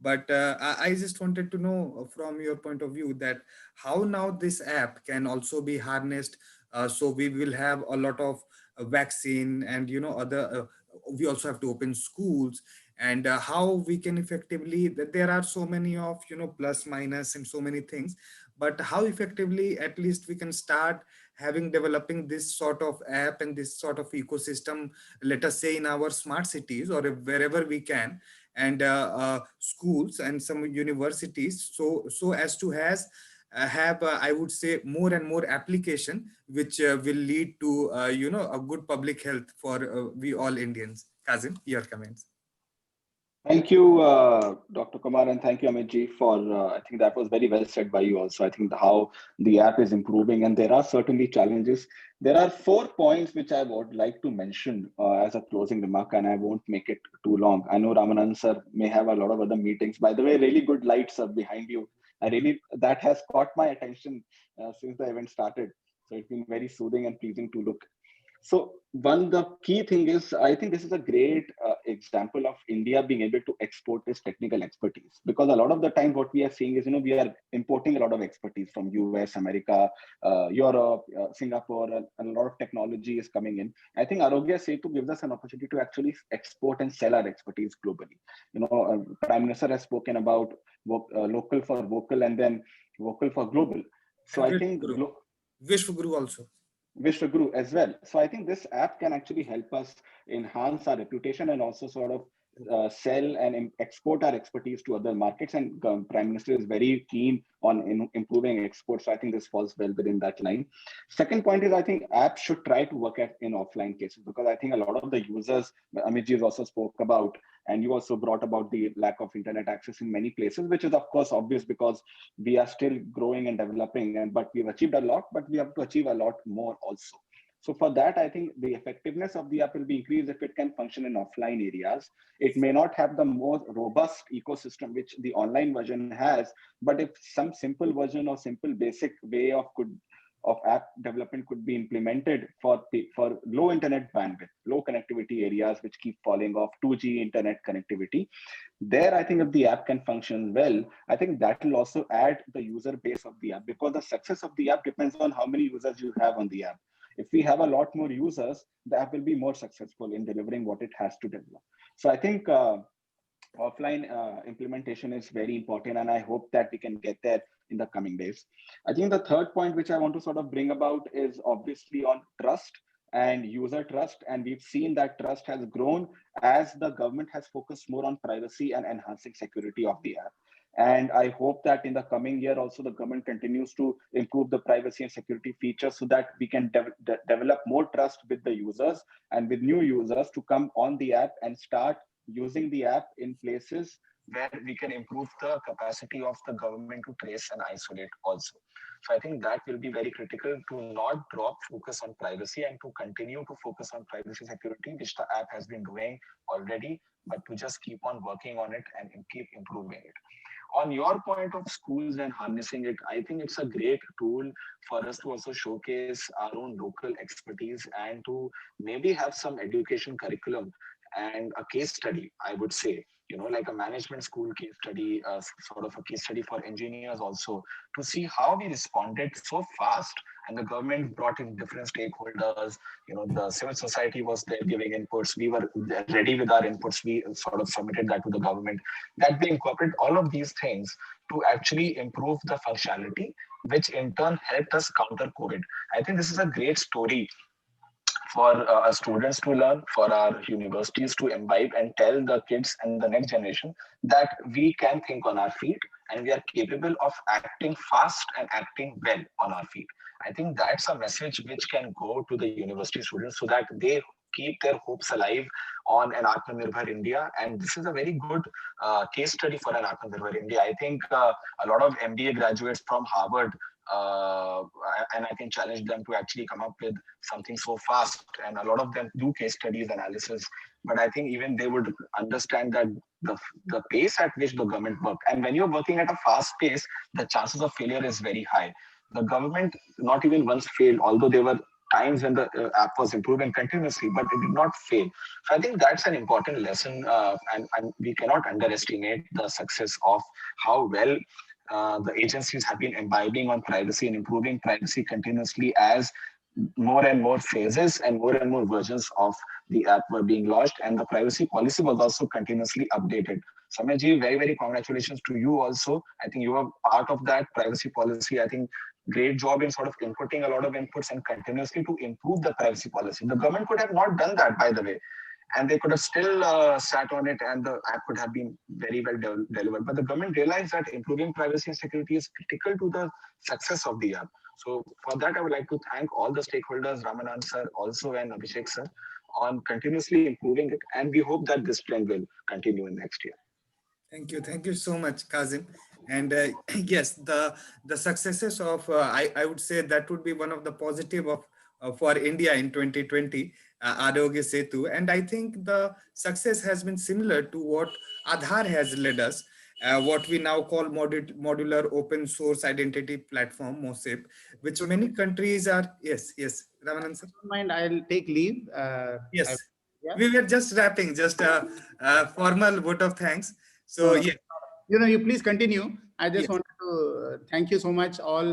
But I just wanted to know from your point of view that how now this app can also be harnessed. So we will have a lot of vaccine and, other, we also have to open schools, and how we can effectively, that there are so many of, plus minus and so many things, but how effectively at least we can start having developing this sort of app and this sort of ecosystem, let us say in our smart cities or wherever we can, and schools and some universities, so as to have I would say more and more application which will lead to a good public health for we all Indians. Kazim, your comments. Thank you, Dr. Kumar, and thank you, Amit ji, for, I think that was very well said by you also. I think how the app is improving, and there are certainly challenges. There are 4 points which I would like to mention as a closing remark, and I won't make it too long. I know Ramanand sir may have a lot of other meetings. By the way, really good lights are behind you. That has caught my attention since the event started. So it's been very soothing and pleasing to look. So the key thing is, I think this is a great example of India being able to export this technical expertise, because a lot of the time what we are seeing is, we are importing a lot of expertise from US, America, Europe, Singapore, and a lot of technology is coming in. I think Arogya Setu gives us an opportunity to actually export and sell our expertise globally. Prime Minister has spoken about local for vocal and then vocal for global. So I think Vishwaguru also. Vishwaguru as well. So I think this app can actually help us enhance our reputation and also sort of sell and export our expertise to other markets. And Prime Minister is very keen on improving exports. So I think this falls well within that line. Second point is, I think apps should try to work in offline cases, because I think a lot of the users, Amit ji also spoke about, and you also brought about the lack of internet access in many places, which is of course obvious because we are still growing and developing, but we've achieved a lot, but we have to achieve a lot more also. So for that, I think the effectiveness of the app will be increased if it can function in offline areas. It may not have the more robust ecosystem which the online version has, but if some simple version or simple basic way of of app development could be implemented for low internet bandwidth, low connectivity areas which keep falling off, 2G internet connectivity. There, I think if the app can function well, I think that will also add the user base of the app, because the success of the app depends on how many users you have on the app. If we have a lot more users, the app will be more successful in delivering what it has to deliver. So I think offline implementation is very important, and I hope that we can get there in the coming days. I think the third point which I want to sort of bring about is obviously on trust and user trust. And we've seen that trust has grown as the government has focused more on privacy and enhancing security of the app. And I hope that in the coming year also the government continues to improve the privacy and security features so that we can develop more trust with the users and with new users to come on the app and start using the app in places where we can improve the capacity of the government to trace and isolate also. So I think that will be very critical to not drop focus on privacy and to continue to focus on privacy security, which the app has been doing already, but to just keep on working on it and keep improving it. On your point of schools and harnessing it, I think it's a great tool for us to also showcase our own local expertise and to maybe have some education curriculum and a case study, I would say, like a management school case study, sort of a case study for engineers also, to see how we responded so fast. And the government brought in different stakeholders, the civil society was there giving inputs. We were ready with our inputs. We sort of submitted that to the government, that they incorporate all of these things to actually improve the functionality, which in turn helped us counter COVID. I think this is a great story for our students to learn, for our universities to imbibe and tell the kids and the next generation that we can think on our feet and we are capable of acting fast and acting well on our feet. I think that's a message which can go to the university students so that they keep their hopes alive on an Atmanirbhar India. And this is a very good case study for an Atmanirbhar India. I think a lot of MBA graduates from Harvard, and I can challenge them to actually come up with something so fast. And a lot of them do case studies, analysis. But I think even they would understand that the pace at which the government works. And when you're working at a fast pace, the chances of failure is very high. The government not even once failed, although there were times when the app was improving continuously, but it did not fail. So I think that's an important lesson, and we cannot underestimate the success of how well the agencies have been imbibing on privacy and improving privacy continuously as more and more phases and more versions of the app were being launched, and the privacy policy was also continuously updated. Samay, very, very congratulations to you also. I think you are part of that privacy policy. I think great job in sort of inputting a lot of inputs and continuously to improve the privacy policy. The government could have not done that, by the way, and they could have still sat on it and the app could have been very well delivered. But the government realized that improving privacy and security is critical to the success of the app. So for that, I would like to thank all the stakeholders, Ramanand sir also and Abhishek sir, on continuously improving it. And we hope that this trend will continue in next year. Thank you so much, Kazim. And yes, the successes of I would say that would be one of the positive of for India in 2020, Arogya Setu. And I think the success has been similar to what Aadhaar has led us, what we now call modular open source identity platform, MOSIP, which many countries are. Yes, Ramanand sir. Don't mind, I'll take leave. Yes, yeah. We were just wrapping, just a formal vote of thanks. So yeah. You please continue. I just wanted to thank you so much all,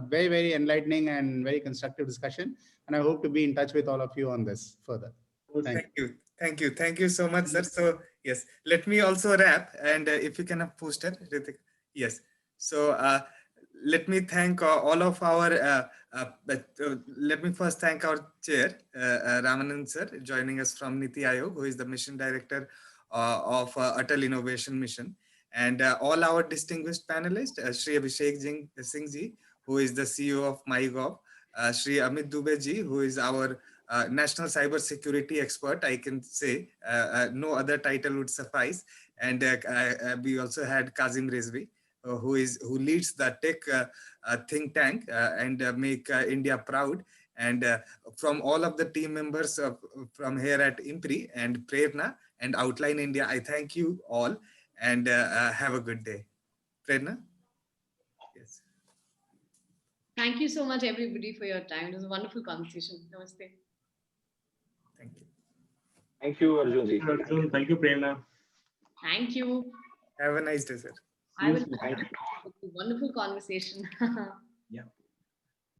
very, very enlightening and very constructive discussion. And I hope to be in touch with all of you on this further. Thank you so much, sir. So yes, let me also wrap, and if you can have poster, Ritik. Yes. So let me thank all of our, let me first thank our chair, Ramanand sir, joining us from Niti Aayog, who is the mission director of Atal Innovation Mission, and all our distinguished panelists, Shri Abhishek Singh ji, who is the CEO of MyGov, Shri Amit Dubey ji, who is our national cyber security expert. I can say no other title would suffice. And we also had Kazim Rizvi, who leads the tech think tank and make India proud. And from all of the team members from here at IMPRI and Prerna and Outline India, I thank you all and have a good day. Prerna? Yes. Thank you so much, everybody, for your time. It was a wonderful conversation. Namaste. Thank you. Thank you, Arjun ji. Arjun, thank you, Prerna. Thank you. Have a nice day, sir. I will. Thank you. Wonderful conversation.